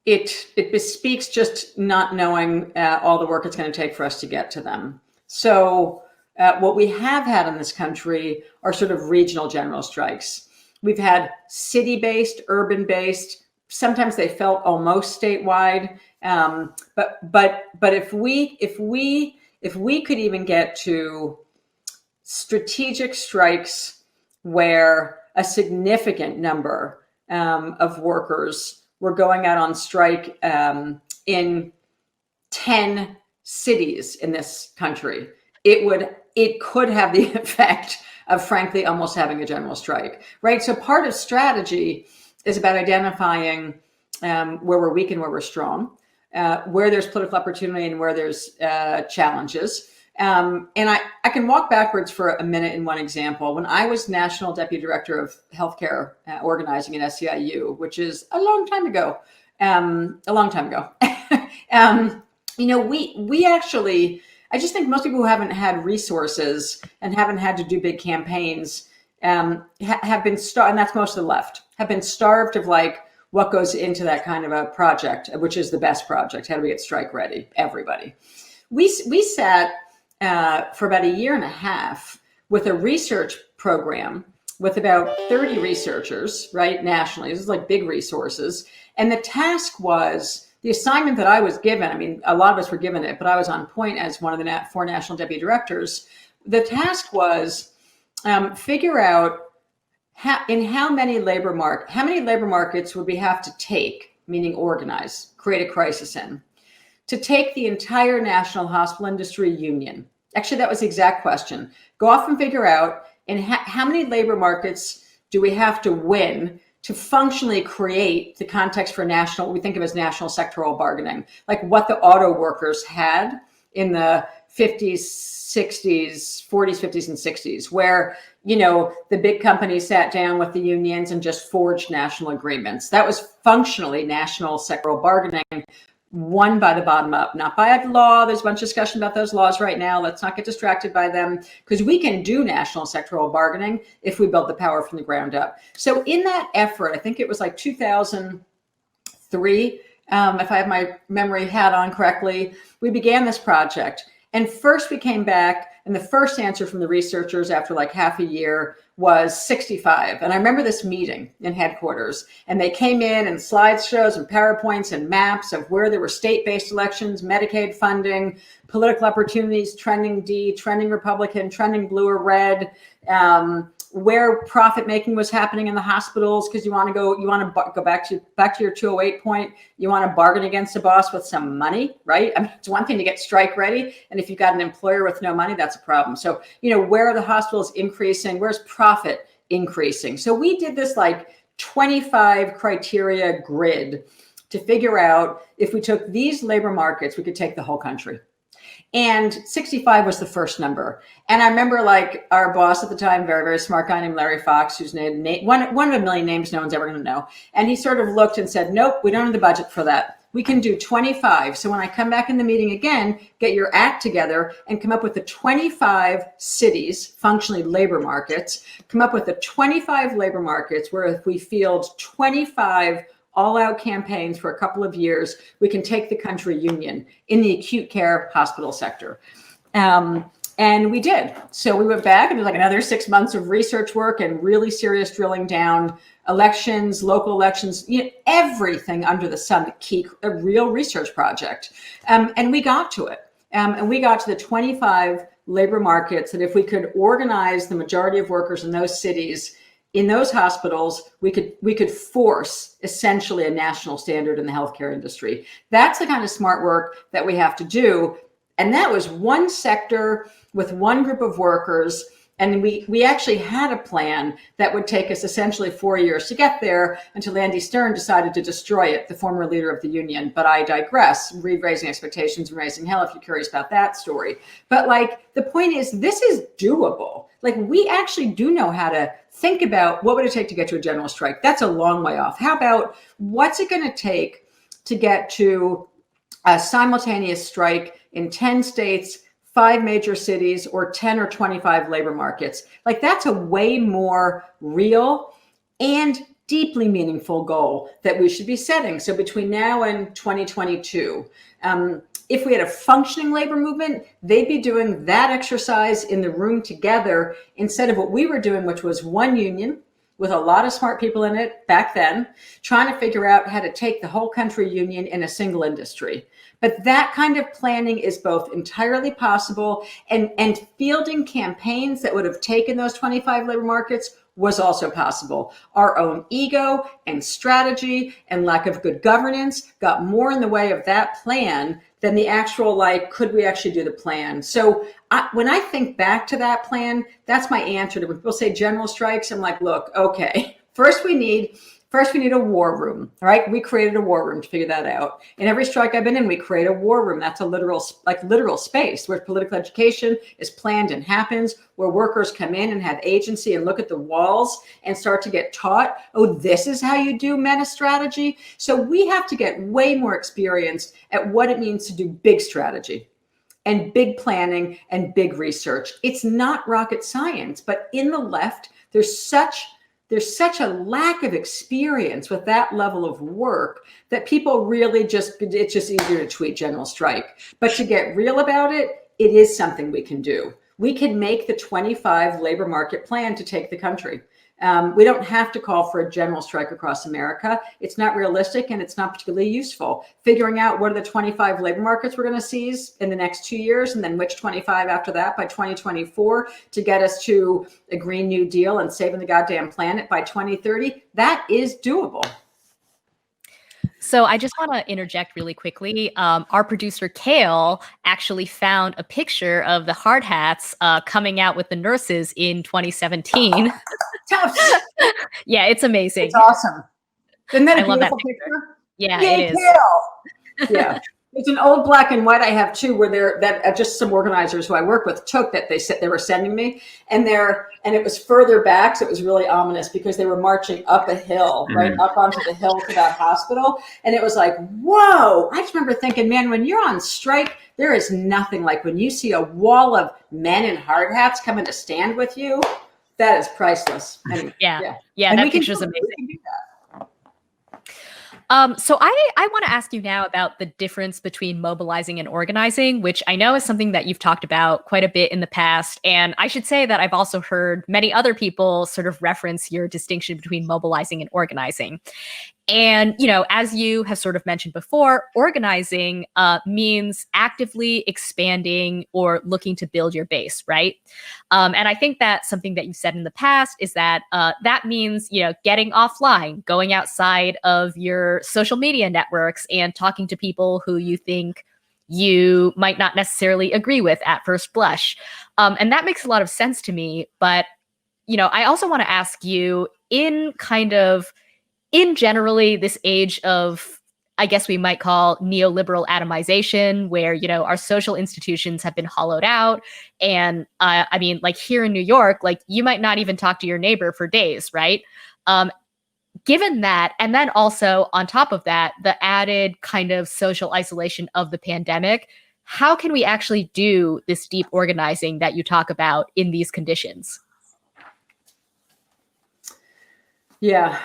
it bespeaks just not knowing all the work it's going to take for us to get to them. So what we have had in this country are sort of regional general strikes. We've had city-based, urban-based. Sometimes they felt almost statewide. But if we could even get to strategic strikes where a significant number of workers were going out on strike in 10 cities in this country, it could have the effect of, frankly, almost having a general strike, right? So part of strategy is about identifying where we're weak and where we're strong, where there's political opportunity and where there's challenges. And I can walk backwards for a minute in one example. When I was National Deputy Director of Healthcare Organizing at SEIU, which is a long time ago, we actually, I just think most people who haven't had resources and haven't had to do big campaigns have been starved, and that's most of the left, have been starved of what goes into that kind of a project, which is the best project. How do we get strike ready? Everybody. We sat for about a year and a half with a research program with about 30 researchers, right, nationally. This is big resources. And the task was, the assignment that I was given, I mean, a lot of us were given it, but I was on point as one of the 4 national deputy directors. The task was figure out how many labor markets would we have to take, meaning organize, create a crisis in, to take the entire national hospital industry union. Actually, that was the exact question. Go off and figure out how many labor markets do we have to win to functionally create the context for what we think of as national sectoral bargaining, like what the auto workers had in the 50s, 60s, 40s, 50s, and 60s, where, the big companies sat down with the unions and just forged national agreements. That was functionally national sectoral bargaining, won by the bottom up, not by a law. There's a bunch of discussion about those laws right now. Let's not get distracted by them, because we can do national sectoral bargaining if we build the power from the ground up. So in that effort, I think it was 2003, if I have my memory hat on correctly, we began this project. And first we came back, and the first answer from the researchers after half a year was 65. And I remember this meeting in headquarters, and they came in and slideshows and PowerPoints and maps of where there were state-based elections, Medicaid funding, political opportunities, trending D, trending Republican, trending blue or red, where profit making was happening in the hospitals, because you want to go back to your 208 point. You want to bargain against a boss with some money, right? I mean, it's one thing to get strike ready, and if you've got an employer with no money, that's a problem. So, where are the hospitals increasing? Where's profit increasing? So we did this 25 criteria grid to figure out if we took these labor markets, we could take the whole country. And 65 was the first number. And I remember like our boss at the time, very, very smart guy named Larry Fox, who's named one of a million names no one's ever going to know. And he sort of looked and said, nope, we don't have the budget for that. We can do 25. So when I come back in the meeting again, get your act together and come up with the 25 cities, functionally labor markets, come up with the 25 labor markets where if we field 25 all-out campaigns for a couple of years, we can take the country union in the acute care hospital sector. And we did. So we went back and it was like another 6 months of research work and really serious drilling down, elections, local elections, everything under the sun, a real research project. And we got to it. And we got to the 25 labor markets that if we could organize the majority of workers in those cities, in those hospitals, we could force essentially a national standard in the healthcare industry. That's the kind of smart work that we have to do. And that was one sector with one group of workers. And we actually had a plan that would take us essentially 4 years to get there until Andy Stern decided to destroy it, the former leader of the union. But I digress, raising expectations and raising hell if you're curious about that story. But like, the point is, this is doable. Like, we actually do know how to think about what would it take to get to a general strike. That's a long way off. How about what's it going to take to get to a simultaneous strike in 10 states, 5 major cities, or 10 or 25 labor markets? Like, that's a way more real and deeply meaningful goal that we should be setting. So between now and 2022, if we had a functioning labor movement, they'd be doing that exercise in the room together instead of what we were doing, which was one union with a lot of smart people in it back then, trying to figure out how to take the whole country union in a single industry. But that kind of planning is both entirely possible, and fielding campaigns that would have taken those 25 labor markets was also possible. Our own ego and strategy and lack of good governance got more in the way of that plan than the actual, like, could we actually do the plan? So when I think back to that plan, that's my answer to when people say general strikes. I'm like, look, okay, first we need a war room, right? We created a war room to figure that out. In every strike I've been in, we create a war room. That's a literal space where political education is planned and happens, where workers come in and have agency and look at the walls and start to get taught, oh, this is how you do meta strategy. So we have to get way more experienced at what it means to do big strategy and big planning and big research. It's not rocket science, but in the left, there's such a lack of experience with that level of work that people really it's just easier to tweet general strike. But to get real about it, it is something we can do. We can make the 25 labor market plan to take the country. We don't have to call for a general strike across America. It's not realistic and it's not particularly useful. Figuring out what are the 25 labor markets we're going to seize in the next 2 years, and then which 25 after that by 2024 to get us to a Green New Deal and saving the goddamn planet by 2030, that is doable. So I just want to interject really quickly. Our producer, Kale, actually found a picture of the hard hats coming out with the nurses in 2017. Tough. Yeah, it's amazing. It's awesome. Isn't that a beautiful picture? Yeah, Yay, it is. Kale. Yeah. It's an old black and white I have too, where just some organizers who I work with took that they said they were sending me, and it was further back, so it was really ominous because they were marching up a hill, right up onto the hill to that hospital, and it was like, whoa! I just remember thinking, man, when you're on strike, there is nothing like when you see a wall of men in hard hats coming to stand with you. That is priceless. Anyway, yeah, that picture's amazing. So I want to ask you now about the difference between mobilizing and organizing, which I know is something that you've talked about quite a bit in the past. And I should say that I've also heard many other people sort of reference your distinction between mobilizing and organizing. And, as you have sort of mentioned before, organizing means actively expanding or looking to build your base, right? And I think that something that you've said in the past is that that means, getting offline, going outside of your social media networks and talking to people who you think you might not necessarily agree with at first blush. And that makes a lot of sense to me. But, I also want to ask you in generally this age of I guess we might call neoliberal atomization, where, you know, our social institutions have been hollowed out. And I mean, like here in New York, like you might not even talk to your neighbor for days, right? Given that, and then also on top of that, the added kind of social isolation of the pandemic, how can we actually do this deep organizing that you talk about in these conditions? Yeah.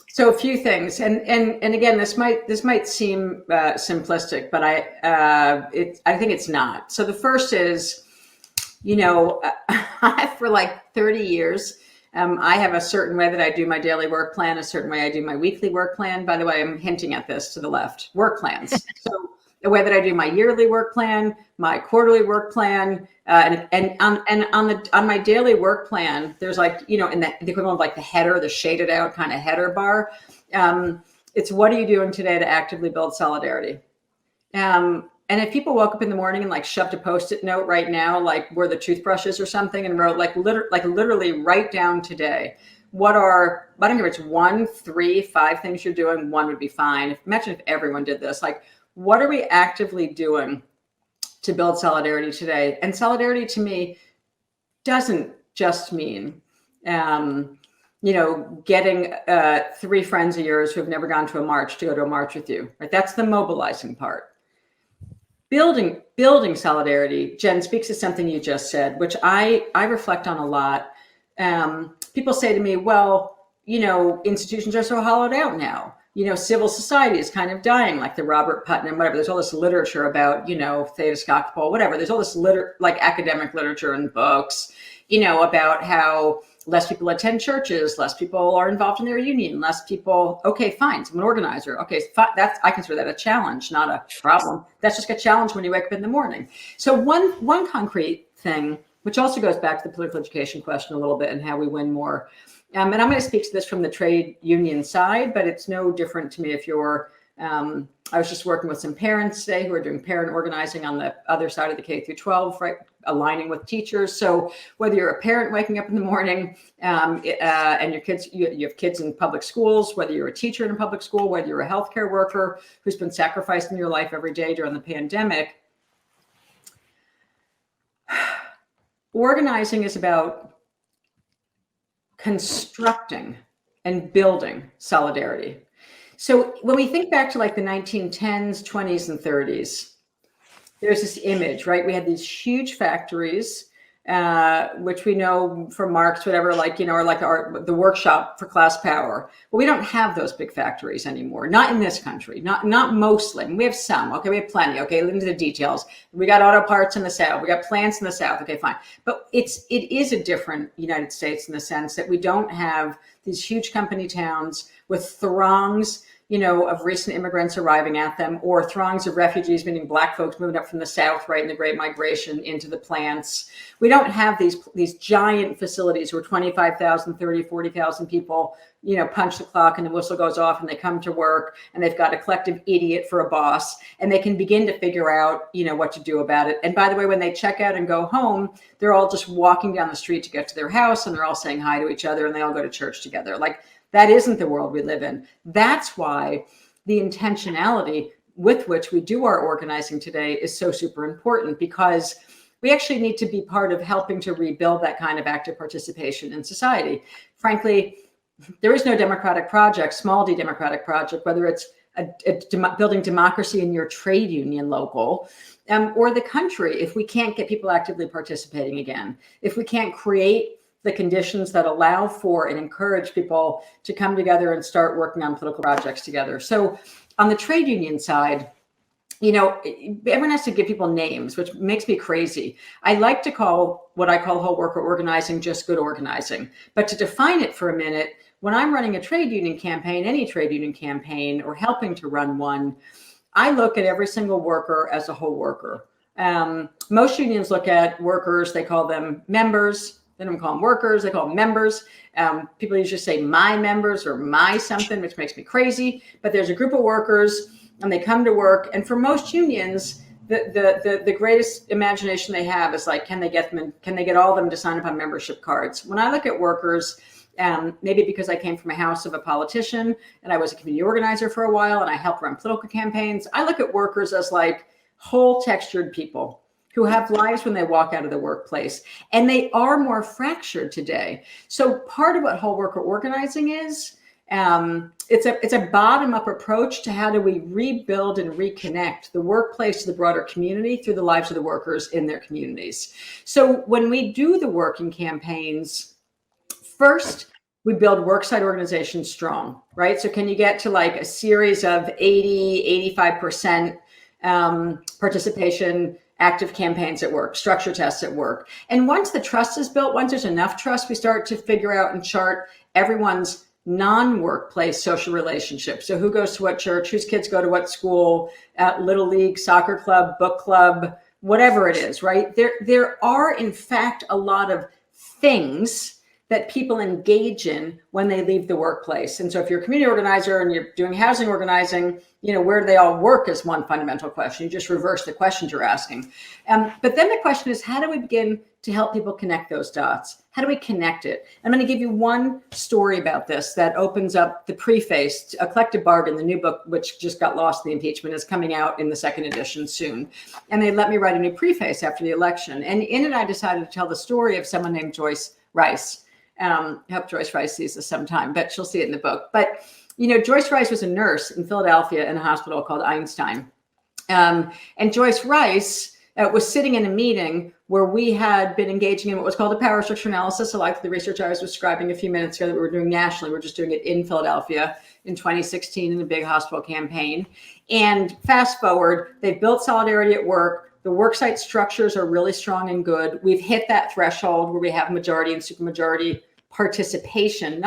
So a few things, and again, this might seem simplistic, but I think it's not. So the first is, you know, for like 30 years, I have a certain way that I do my daily work plan, a certain way I do my weekly work plan. By the way, I'm hinting at this to the left, work plans. So the way that I do my yearly work plan, my quarterly work plan, and on my daily work plan, there's like, you know, in the equivalent of like the header, the shaded out kind of header bar. It's what are you doing today to actively build solidarity? And if people woke up in the morning and like shoved a Post-it note right now, like where the toothbrush is or something, and wrote literally write down today, I don't care if it's 1, 3, 5 things you're doing, one would be fine. Imagine if everyone did this. Like, what are we actively doing to build solidarity today? And solidarity to me doesn't just mean, you know, getting 3 friends of yours who have never gone to a march to go to a march with you, right? That's the mobilizing part. Building solidarity, Jen, speaks to something you just said, which I reflect on a lot. People say to me, well, you know, institutions are so hollowed out now. You know, civil society is kind of dying, like the Robert Putnam, whatever. There's all this literature about, you know, Theta Skocpol, whatever. There's all this like academic literature and books, you know, about how less people attend churches, less people are involved in their union, less people. Okay, fine. So I'm an organizer. Okay, I consider that a challenge, not a problem. That's just a challenge when you wake up in the morning. So one concrete thing, which also goes back to the political education question a little bit and how we win more. And I'm going to speak to this from the trade union side, but it's no different to me if you're, I was just working with some parents today who are doing parent organizing on the other side of the K through 12, right? Aligning with teachers. So whether you're a parent waking up in the morning and your kids, you have kids in public schools, whether you're a teacher in a public school, whether you're a healthcare worker who's been sacrificing your life every day during the pandemic, organizing is about constructing and building solidarity. So when we think back to like the 1910s, 20s, and 30s, there's this image, right? We had these huge factories, which we know from Marx, whatever, like, you know, or like the workshop for class power. Well, we don't have those big factories anymore. Not in this country, not mostly. I mean, we have some, okay, we have plenty, okay, into the details. We got auto parts in the South, we got plants in the South, okay, fine. But it is a different United States in the sense that we don't have these huge company towns with throngs, you know, of recent immigrants arriving at them, or throngs of refugees, meaning Black folks moving up from the South, right, in the Great Migration into the plants. We don't have these giant facilities where 25,000, 30, 40,000 people, you know, punch the clock and the whistle goes off and they come to work and they've got a collective idiot for a boss and they can begin to figure out, you know, what to do about it. And by the way, when they check out and go home, they're all just walking down the street to get to their house and they're all saying hi to each other and they all go to church together. Like, that isn't the world we live in. That's why the intentionality with which we do our organizing today is so super important, because we actually need to be part of helping to rebuild that kind of active participation in society. Frankly, there is no democratic project, small d democratic project, whether it's building democracy in your trade union local or the country, if we can't get people actively participating again, if we can't create the conditions that allow for and encourage people to come together and start working on political projects together. So on the trade union side, you know, everyone has to give people names, which makes me crazy. I like to call what I call whole worker organizing just good organizing. But to define it for a minute, when I'm running a trade union campaign, any trade union campaign, or helping to run one, I look at every single worker as a whole worker. Most unions look at workers, they call them members. They don't call them workers, they call them members. People usually say my members or my something, which makes me crazy. But there's a group of workers and they come to work. And for most unions, the greatest imagination they have is like, can they get all of them to sign up on membership cards? When I look at workers, Maybe because I came from a house of a politician and I was a community organizer for a while and I helped run political campaigns. I look at workers as like whole textured people who have lives when they walk out of the workplace, and they are more fractured today. So part of what whole worker organizing is, it's a bottom-up approach to how do we rebuild and reconnect the workplace to the broader community through the lives of the workers in their communities. So when we do the working campaigns, first, we build worksite organizations strong, right? So can you get to like a series of 80, 85% participation, active campaigns at work, structure tests at work. And once the trust is built, once there's enough trust, we start to figure out and chart everyone's non-workplace social relationships. So who goes to what church, whose kids go to what school, little league, soccer club, book club, whatever it is, right? There are, in fact, a lot of things that people engage in when they leave the workplace. And so if you're a community organizer and you're doing housing organizing, where do they all work is one fundamental question. You just reverse the questions you're asking. But then the question is, how do we begin to help people connect those dots? How do we connect it? I'm going to give you one story about this that opens up the preface. A Collective Bargain, the new book, which just got lost in the impeachment, is coming out in the second edition soon. And they let me write a new preface after the election. And in it, I decided to tell the story of someone named Joyce Rice. I hope Joyce Rice sees this sometime, but she'll see it in the book. But, Joyce Rice was a nurse in Philadelphia in a hospital called Einstein. And Joyce Rice was sitting in a meeting where we had been engaging in what was called a power structure analysis, like the research I was describing a few minutes ago that we were doing nationally. We're just doing it in Philadelphia in 2016 in a big hospital campaign. And fast forward, they've built solidarity at work. The worksite structures are really strong and good. We've hit that threshold where we have majority and supermajority participation,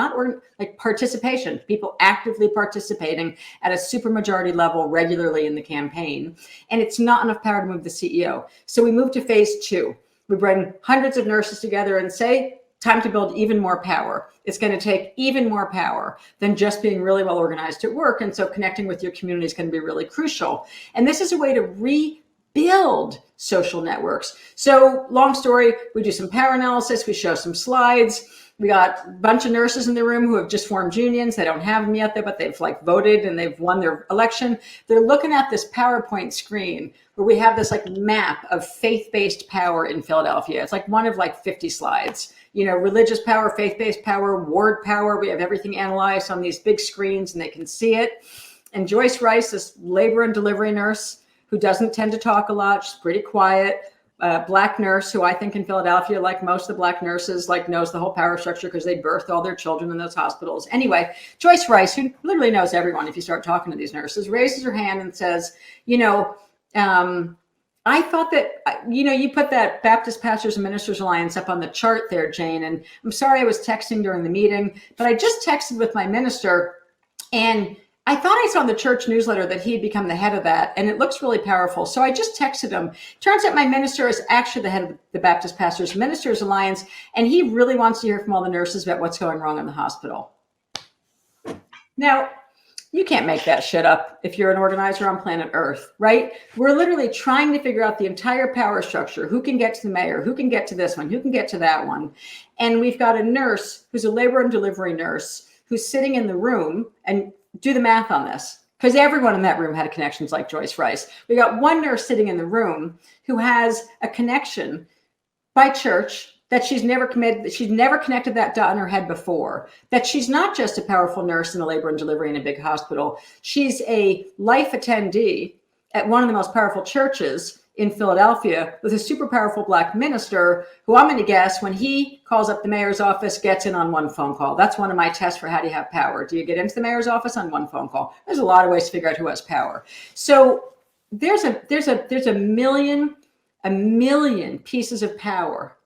participation, people actively participating at a supermajority level regularly in the campaign. And it's not enough power to move the CEO. So we move to phase 2. We bring hundreds of nurses together and say, time to build even more power. It's going to take even more power than just being really well organized at work. And so connecting with your community is going to be really crucial. And this is a way to rebuild social networks. So long story, we do some power analysis. We show some slides. We got a bunch of nurses in the room who have just formed unions. They don't have them yet, but they've voted and they've won their election. They're looking at this PowerPoint screen where we have this map of faith-based power in Philadelphia. It's one of 50 slides. Religious power, faith-based power, ward power. We have everything analyzed on these big screens and they can see it. And Joyce Rice, this labor and delivery nurse who doesn't tend to talk a lot, she's pretty quiet, Black nurse who I think in Philadelphia, like most of the Black nurses, knows the whole power structure because they birthed all their children in those hospitals. Anyway, Joyce Rice, who literally knows everyone if you start talking to these nurses, raises her hand and says, I thought that, you put that Baptist Pastors and Ministers Alliance up on the chart there, Jane, and I'm sorry I was texting during the meeting, but I just texted with my minister and I thought I saw in the church newsletter that he'd become the head of that, and it looks really powerful. So I just texted him. Turns out my minister is actually the head of the Baptist Pastors and Ministers Alliance, and he really wants to hear from all the nurses about what's going wrong in the hospital. Now, you can't make that shit up if you're an organizer on planet Earth, right? We're literally trying to figure out the entire power structure. Who can get to the mayor? Who can get to this one? Who can get to that one? And we've got a nurse who's a labor and delivery nurse who's sitting in the room, and do the math on this, because everyone in that room had connections like Joyce Rice. We got one nurse sitting in the room who has a connection by church that she's never connected that dot in her head before, that she's not just a powerful nurse in a labor and delivery in a big hospital. She's a life attendee at one of the most powerful churches in Philadelphia with a super powerful Black minister who I'm going to guess when he calls up the mayor's office, gets in on one phone call. That's one of my tests for how do you have power. Do you get into the mayor's office on one phone call? There's a lot of ways to figure out who has power. So there's a million pieces of power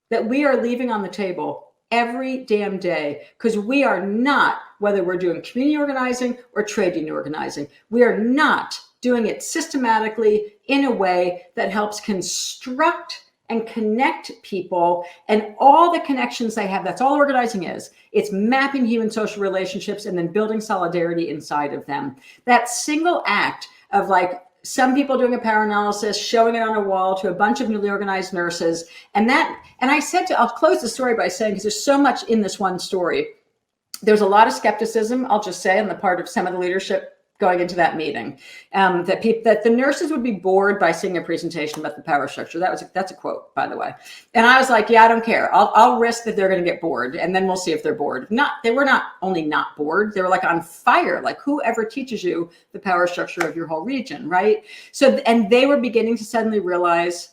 that we are leaving on the table every damn day because we are not, whether we're doing community organizing or trade union organizing, we are not doing it systematically in a way that helps construct and connect people and all the connections they have. That's all organizing is. It's mapping human social relationships and then building solidarity inside of them. That single act of some people doing a power analysis, showing it on a wall to a bunch of newly organized nurses. And I said I'll close the story by saying, because there's so much in this one story. There's a lot of skepticism, I'll just say, on the part of some of the leadership going into that meeting, that the nurses would be bored by seeing a presentation about the power structure. That's a quote, by the way. And I was like, yeah, I don't care. I'll risk that they're going to get bored, and then we'll see if they're bored. They were not only not bored, they were like on fire. Like, whoever teaches you the power structure of your whole region, right? So, and they were beginning to suddenly realize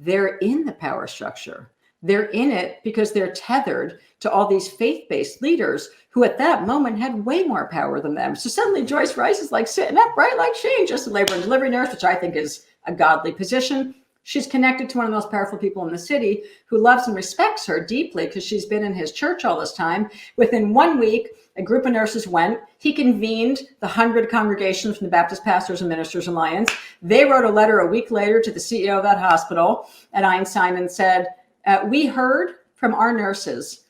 they're in the power structure. They're in it because they're tethered to all these faith-based leaders who at that moment had way more power than them. So suddenly Joyce Rice is like sitting up, right? Like she ain't just a labor and delivery nurse, which I think is a godly position. She's connected to one of the most powerful people in the city who loves and respects her deeply because she's been in his church all this time. Within 1 week, a group of nurses went. He convened the 100 congregations from the Baptist Pastors and Ministers Alliance. They wrote a letter a week later to the CEO of that hospital at Einstein and said, we heard from our nurses,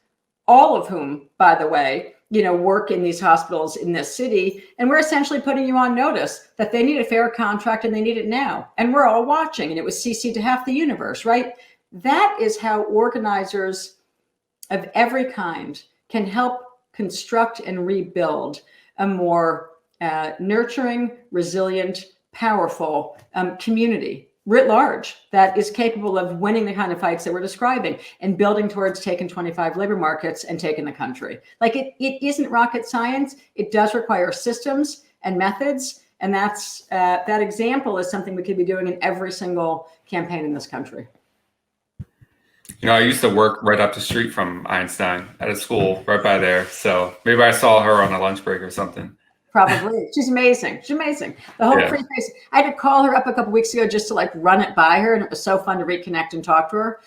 all of whom, by the way, work in these hospitals in this city. And we're essentially putting you on notice that they need a fair contract and they need it now. And we're all watching. And it was CC'd to half the universe, right? That is how organizers of every kind can help construct and rebuild a more nurturing, resilient, powerful community writ large that is capable of winning the kind of fights that we're describing and building towards taking 25 labor markets and taking the country. Like it isn't rocket science. It does require systems and methods. And that example is something we could be doing in every single campaign in this country. I used to work right up the street from Einstein at a school right by there. So maybe I saw her on a lunch break or something. Probably. She's amazing. The whole free face. I had to call her up a couple weeks ago just to run it by her. And it was so fun to reconnect and talk to her.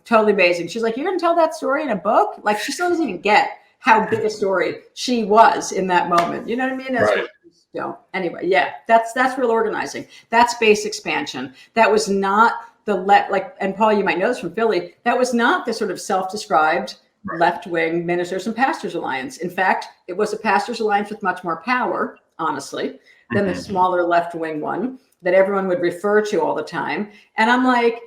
Totally amazing. She's like, you're going to tell that story in a book? Like, she still doesn't even get how big a story she was in that moment. You know what I mean? That's right. What don't. Anyway, yeah, that's real organizing. That's base expansion. That was not and Paul, you might know this from Philly, that was not the sort of self-described left-wing ministers and pastors alliance. In fact, it was a pastors alliance with much more power, honestly, than the smaller left-wing one that everyone would refer to all the time. And I'm like,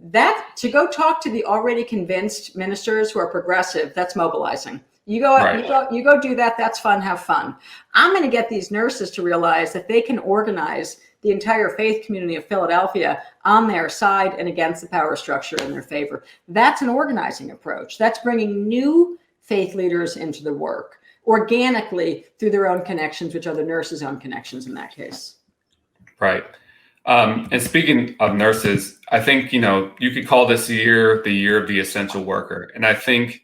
that to go talk to the already convinced ministers who are progressive, that's mobilizing. You go do that. That's fun. Have fun. I'm going to get these nurses to realize that they can organize the entire faith community of Philadelphia on their side and against the power structure in their favor. That's an organizing approach. That's bringing new faith leaders into the work organically through their own connections, which are the nurses' own connections in that case. Right. And speaking of nurses, I think, you could call this year the year of the essential worker. And I think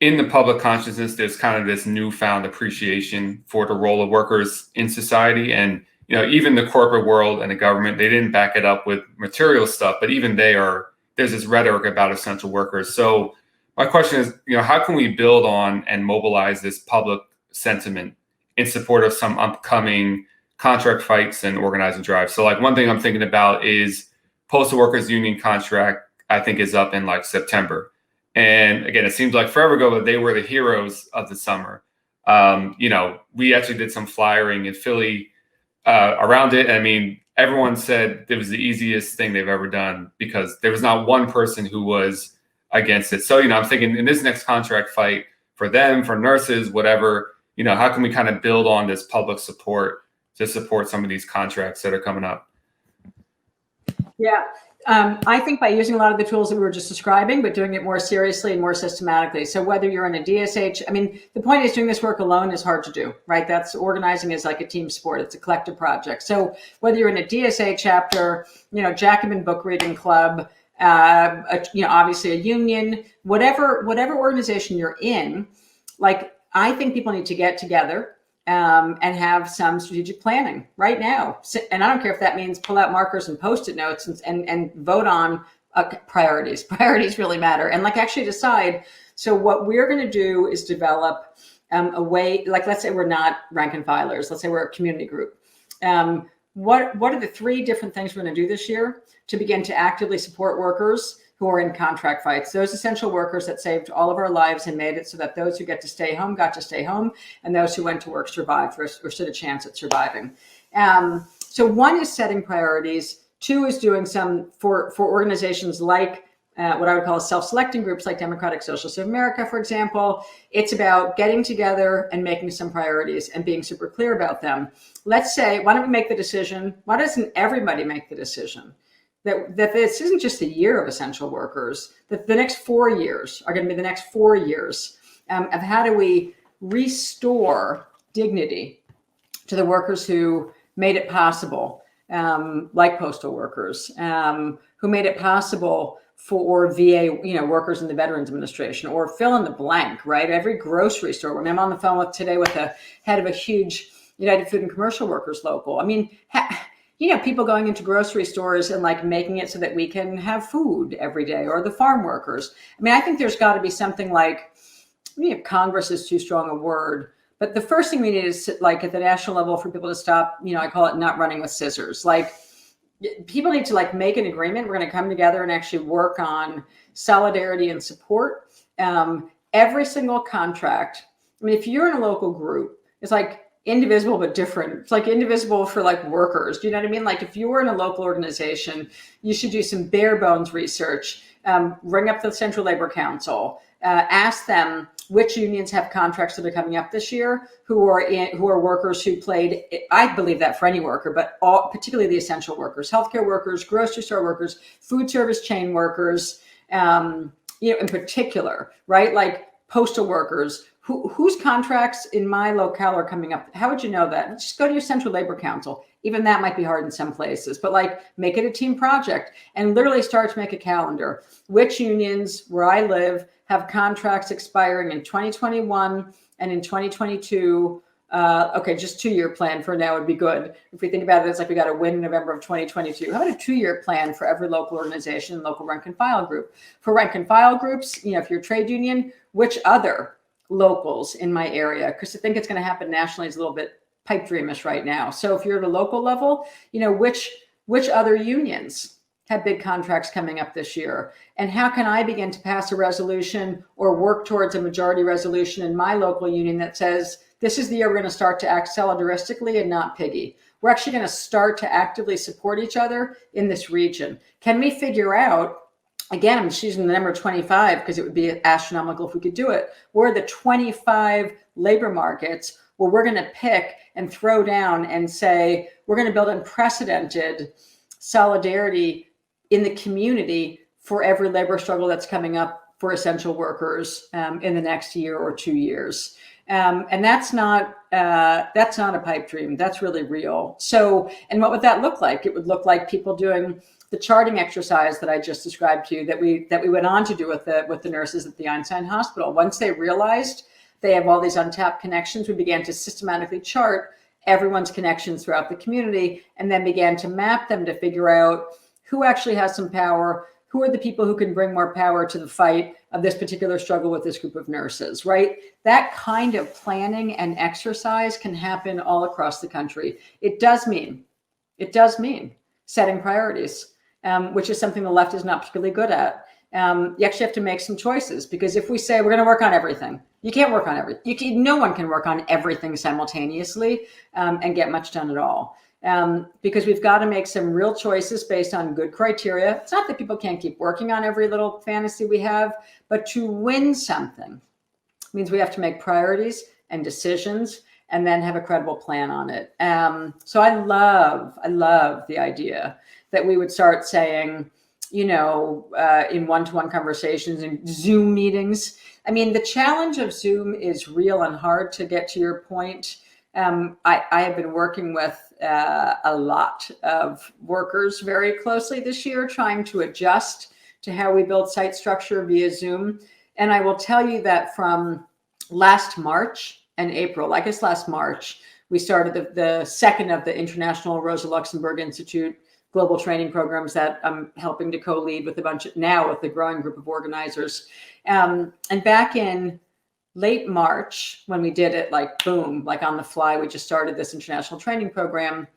in the public consciousness, there's kind of this newfound appreciation for the role of workers in society. And even the corporate world and the government, they didn't back it up with material stuff, but even there's this rhetoric about essential workers. So my question is, how can we build on and mobilize this public sentiment in support of some upcoming contract fights and organizing drives? So one thing I'm thinking about is Postal Workers Union contract, I think is up in September. And again, it seems like forever ago that they were the heroes of the summer. We actually did some flyering in Philly around it. I mean, everyone said it was the easiest thing they've ever done because there was not one person who was against it. So, I'm thinking in this next contract fight for them, for nurses, whatever, how can we kind of build on this public support to support some of these contracts that are coming up? Yeah. I think by using a lot of the tools that we were just describing, but doing it more seriously and more systematically. So whether you're in a DSH, the point is doing this work alone is hard to do, right? That's organizing is like a team sport. It's a collective project. So whether you're in a DSA chapter, Jacobin book reading club, obviously a union, whatever organization you're in, I think people need to get together and have some strategic planning right now. And I don't care if that means pull out markers and Post-it notes and vote on priorities. Priorities really matter. And actually decide. So what we're going to do is develop a way, let's say we're not rank and filers. Let's say we're a community group. What are the 3 different things we're going to do this year to begin to actively support workers who are in contract fights, those essential workers that saved all of our lives and made it so that those who get to stay home got to stay home, and those who went to work survived or stood a chance at surviving. So one is setting priorities. Two is doing some for organizations like what I would call self-selecting groups like Democratic Socialists of America, for example. It's about getting together and making some priorities and being super clear about them. Let's say, why don't we make the decision? Why doesn't everybody make the decision that this isn't just a year of essential workers, that the next 4 years are going to be the next 4 years of how do we restore dignity to the workers who made it possible, like postal workers, who made it possible for VA, workers in the Veterans Administration, or fill in the blank, right? Every grocery store. When I'm on the phone today with the head of a huge United Food and Commercial Workers local. I mean, people going into grocery stores and like making it so that we can have food every day, or the farm workers. I mean, I think there's got to be something like, Congress is too strong a word, but the first thing we need is like at the national level for people to stop, I call it not running with scissors. Like people need to like make an agreement. We're going to come together and actually work on solidarity and support. Every single contract. I mean, if you're in a local group, it's like indivisible but different. It's like indivisible for like workers. Do you know what I mean? Like if you were in a local organization, you should do some bare bones research. Ring up the Central Labor Council. Ask them which unions have contracts that are coming up this year, who are workers who played. I believe that for any worker, but particularly the essential workers, healthcare workers, grocery store workers, food service chain workers, in particular, right? Like postal workers. Whose contracts in my locale are coming up? How would you know that? Just go to your Central Labor Council. Even that might be hard in some places, but like make it a team project and literally start to make a calendar. Which unions where I live have contracts expiring in 2021 and in 2022. Okay, just 2-year plan for now would be good. If we think about it, it's like we got to win in November of 2022. How about a 2-year plan for every local organization and local rank and file group? For rank and file groups, if you're a trade union, which other locals in my area? Because I think it's going to happen nationally is a little bit pipe dreamish right now. So if you're at a local level, which other unions have big contracts coming up this year? And how can I begin to pass a resolution or work towards a majority resolution in my local union that says, this is the year we're going to start to act solidaristically and not piggy. We're actually going to start to actively support each other in this region. Can we figure out, again, I'm just using the number 25 because it would be astronomical if we could do it, where the 25 labor markets where we're going to pick and throw down and say, we're going to build unprecedented solidarity in the community for every labor struggle that's coming up for essential workers in the next year or 2 years. And that's not a pipe dream. That's really real. So, and what would that look like? It would look like people doing the charting exercise that I just described to you that we went on to do with the nurses at the Einstein Hospital. Once they realized they have all these untapped connections, we began to systematically chart everyone's connections throughout the community and then began to map them to figure out who actually has some power, who are the people who can bring more power to the fight of this particular struggle with this group of nurses, right? That kind of planning and exercise can happen all across the country. It does mean setting priorities, which is something the left is not particularly good at. You actually have to make some choices, because if we say we're going to work on everything, you can't work on everything. No one can work on everything simultaneously and get much done at all. Because we've got to make some real choices based on good criteria. It's not that people can't keep working on every little fantasy we have, but to win something means we have to make priorities and decisions and then have a credible plan on it. So I love the idea that we would start saying, in one-to-one conversations and Zoom meetings. I mean, the challenge of Zoom is real and hard, to get to your point. I have been working with a lot of workers very closely this year, trying to adjust to how we build site structure via Zoom. And I will tell you that from last March and April, I guess last March, we started the second of the International Rosa Luxemburg Institute global training programs that I'm helping to co-lead with with a growing group of organizers. And back in late March, when we did it like boom, like on the fly, we just started this international training program.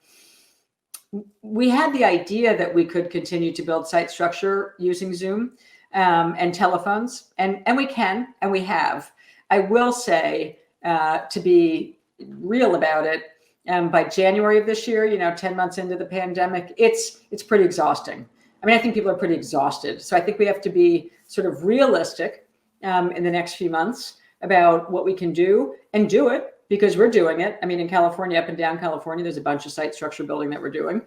We had the idea that we could continue to build site structure using Zoom and telephones, and we can, and we have. I will say, to be real about it, By January of this year, 10 months into the pandemic, it's pretty exhausting. I mean, I think people are pretty exhausted. So I think we have to be sort of realistic in the next few months about what we can do and do it, because we're doing it. I mean, in California, up and down California, there's a bunch of site structure building that we're doing.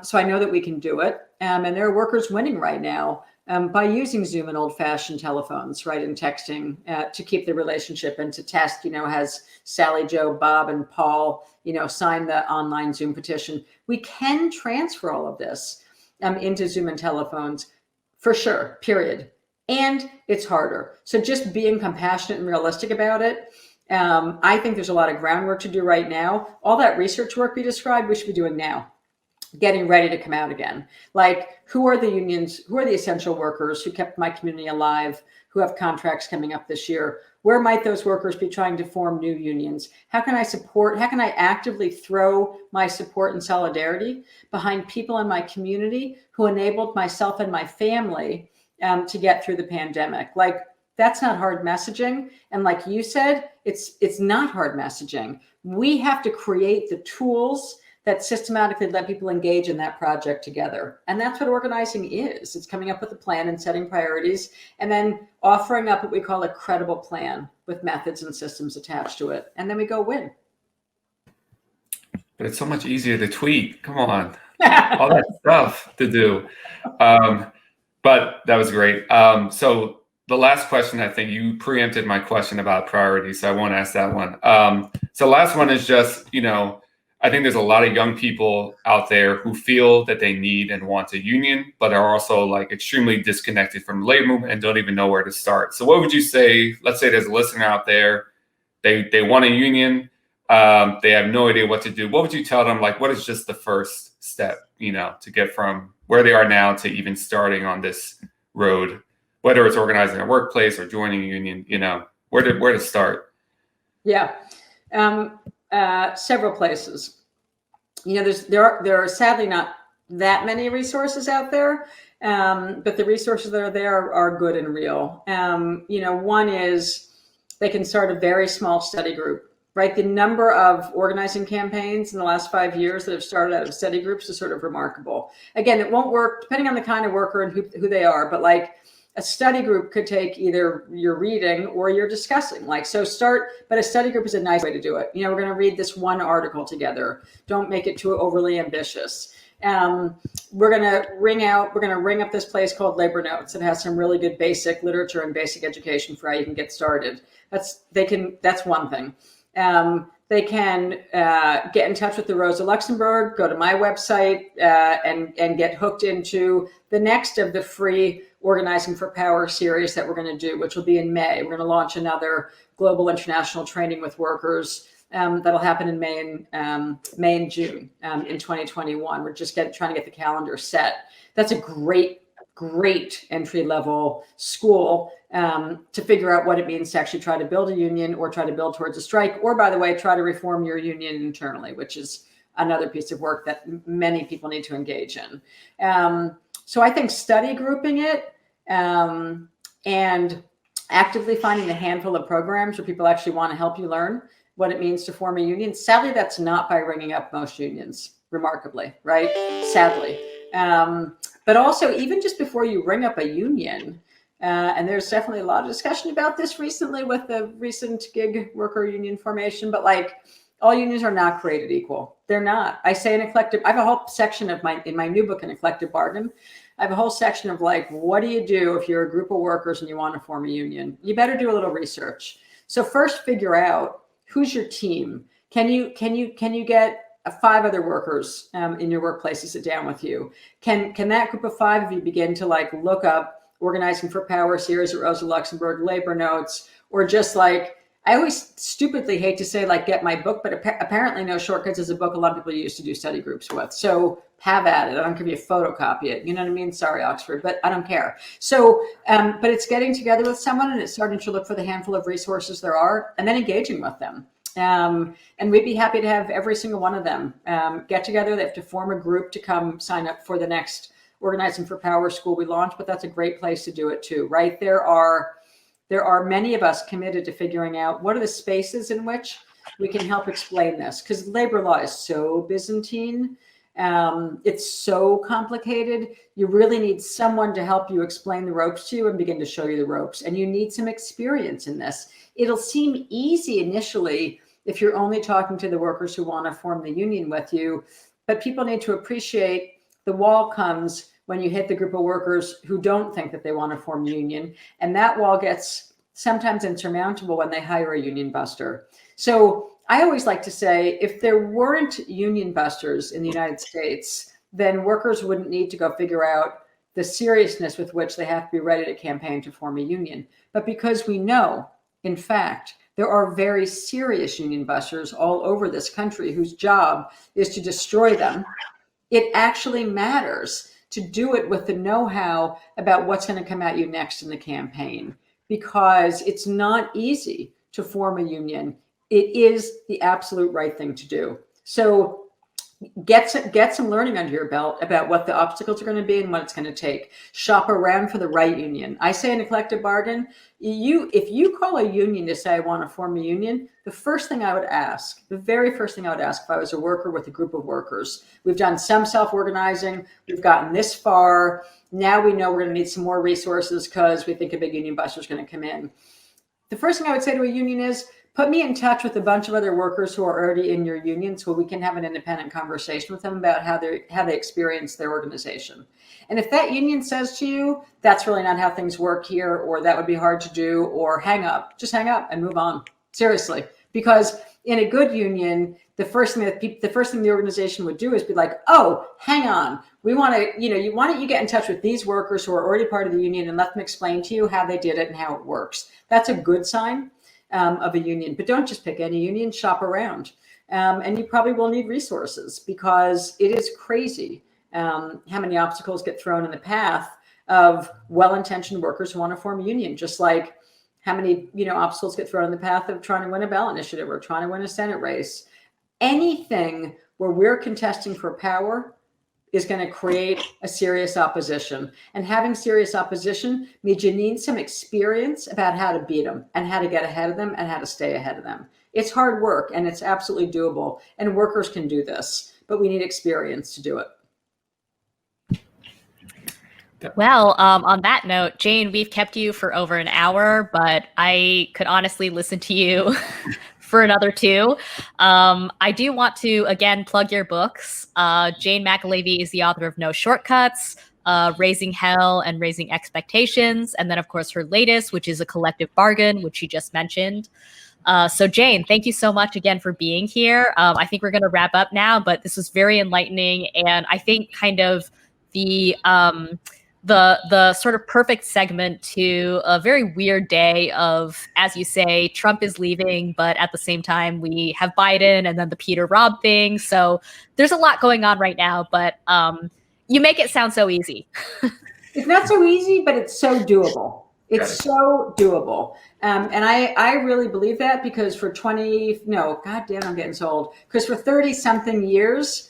So I know that we can do it. And there are workers winning right now by using Zoom and old-fashioned telephones, right, and texting to keep the relationship and to test, has Sally, Joe, Bob, and Paul, signed the online Zoom petition. We can transfer all of this into Zoom and telephones for sure, period. And it's harder. So just being compassionate and realistic about it. I think there's a lot of groundwork to do right now. All that research work we described, we should be doing now, getting ready to come out again. Like, who are the unions? Who are the essential workers who kept my community alive, who have contracts coming up this year? Where might those workers be trying to form new unions? How can I support? How can I actively throw my support and solidarity behind people in my community who enabled myself and my family to get through the pandemic? Like, that's not hard messaging. And like you said, it's not hard messaging. We have to create the tools that systematically let people engage in that project together. And that's what organizing is. It's coming up with a plan and setting priorities, and then offering up what we call a credible plan with methods and systems attached to it. And then we go win. But it's so much easier to tweet. Come on. All that stuff to do. But that was great. So the last question, I think you preempted my question about priorities, so I won't ask that one. So last one is just, I think there's a lot of young people out there who feel that they need and want a union, but are also like extremely disconnected from the labor movement and don't even know where to start. So what would you say? Let's say there's a listener out there, they want a union, they have no idea what to do. What would you tell them? Like, what is just the first step, to get from where they are now to even starting on this road, whether it's organizing a workplace or joining a union, where to start? Yeah. Several places. There are sadly not that many resources out there, but the resources that are there are good and real. One is they can start a very small study group, right? The number of organizing campaigns in the last 5 years that have started out of study groups is sort of remarkable. Again, it won't work depending on the kind of worker and who they are, but like, a study group could take either your reading or your discussing. But a study group is a nice way to do it. We're going to read this one article together. Don't make it too overly ambitious. We're going to ring up this place called Labor Notes. It has some really good basic literature and basic education for how you can get started. That's one thing. They can get in touch with the Rosa Luxemburg, go to my website, and get hooked into the next of the free Organizing for Power series that we're going to do, which will be in May. We're going to launch another global international training with workers that'll happen in May and June in 2021. We're just trying to get the calendar set. That's a great entry level school to figure out what it means to actually try to build a union or try to build towards a strike, or, by the way, try to reform your union internally, which is another piece of work that many people need to engage in. So I think study grouping it and actively finding the handful of programs where people actually want to help you learn what it means to form a union. Sadly, that's not by ringing up most unions, remarkably, right? Sadly. But also, even just before you ring up a union, and there's definitely a lot of discussion about this recently with the recent gig worker union formation, but like, all unions are not created equal. They're not. I say I have a whole section in my new book, An Eclectic Bargain. I have a whole section of like, what do you do if you're a group of workers and you want to form a union? You better do a little research. So first, figure out who's your team. Can you get 5 other workers in your workplace to sit down with you? Can that group of 5 of you begin to like look up Organizing for Power series at Rosa Luxemburg, Labor Notes, or just like, I always stupidly hate to say like get my book, but apparently No Shortcuts is a book a lot of people used to do study groups with. So have at it. I don't care if you photocopy it. You know what I mean? Sorry, Oxford, but I don't care. So, but it's getting together with someone and it's starting to look for the handful of resources there are and then engaging with them. And we'd be happy to have every single one of them get together. They have to form a group to come sign up for the next Organizing for Power school we launched, but that's a great place to do it too, right? There are many of us committed to figuring out what are the spaces in which we can help explain this, because labor law is so Byzantine. It's so complicated. You really need someone to help you explain the ropes to you and begin to show you the ropes. And you need some experience in this. It'll seem easy initially if you're only talking to the workers who want to form the union with you, but people need to appreciate the wall comes when you hit the group of workers who don't think that they want to form a union. And that wall gets sometimes insurmountable when they hire a union buster. So I always like to say, if there weren't union busters in the United States, then workers wouldn't need to go figure out the seriousness with which they have to be ready to campaign to form a union. But because we know, in fact, there are very serious union busters all over this country whose job is to destroy them, it actually matters to do it with the know-how about what's going to come at you next in the campaign, because it's not easy to form a union. It is the absolute right thing to do. So get some learning under your belt about what the obstacles are going to be and what it's going to take. Shop around for the right union. I say in a collective bargain, if you call a union to say, I want to form a union, the very first thing I would ask if I was a worker with a group of workers, we've done some self-organizing, we've gotten this far, now we know we're going to need some more resources because we think a big union buster is going to come in. The first thing I would say to a union is, put me in touch with a bunch of other workers who are already in your union so we can have an independent conversation with them about how they experience their organization. And if that union says to you, that's really not how things work here, or that would be hard to do, or hang up, just hang up and move on. Seriously. Because in a good union, the first thing the organization would do is be like, oh, hang on. We want to, why don't you get in touch with these workers who are already part of the union and let them explain to you how they did it and how it works. That's a good sign of a union. But don't just pick any union, shop around. And you probably will need resources, because it is crazy how many obstacles get thrown in the path of well-intentioned workers who want to form a union, just like how many obstacles get thrown in the path of trying to win a ballot initiative or trying to win a Senate race. Anything where we're contesting for power is going to create a serious opposition. And having serious opposition means you need some experience about how to beat them and how to get ahead of them and how to stay ahead of them. It's hard work, and it's absolutely doable. And workers can do this, but we need experience to do it. Well, on that note, Jane, we've kept you for over an hour, but I could honestly listen to you for another 2. I do want to, again, plug your books. Jane McAlevey is the author of No Shortcuts, Raising Hell and Raising Expectations. And then, of course, her latest, which is A Collective Bargain, which you just mentioned. So Jane, thank you so much again for being here. I think we're going to wrap up now, but this was very enlightening. And I think kind of the sort of perfect segment to a very weird day of, as you say, Trump is leaving, but at the same time we have Biden and then the Peter Robb thing. So there's a lot going on right now, but you make it sound so easy. It's not so easy, but it's so doable. It's so doable. And I really believe that, because for I'm getting so old. Because for 30 something years,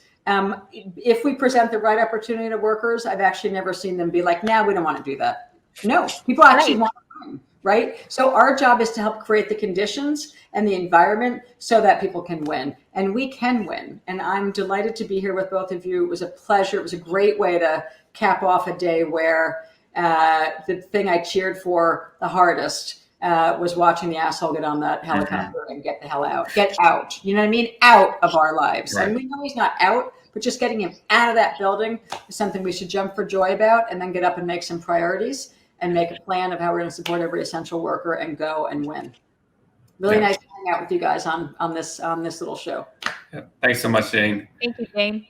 if we present the right opportunity to workers, I've actually never seen them be like, we don't want to do that. No, people actually want to win, right? So our job is to help create the conditions and the environment so that people can win, and we can win. And I'm delighted to be here with both of you. It was a pleasure. It was a great way to cap off a day where the thing I cheered for the hardest was watching the asshole get on that helicopter and get the hell out. Get out. You know what I mean? Out of our lives. Right. And we know he's not out, but just getting him out of that building is something we should jump for joy about, and then get up and make some priorities and make a plan of how we're going to support every essential worker and go and win. Really nice to hang out with you guys on this little show. Thanks so much, Jane. Thank you, Jane.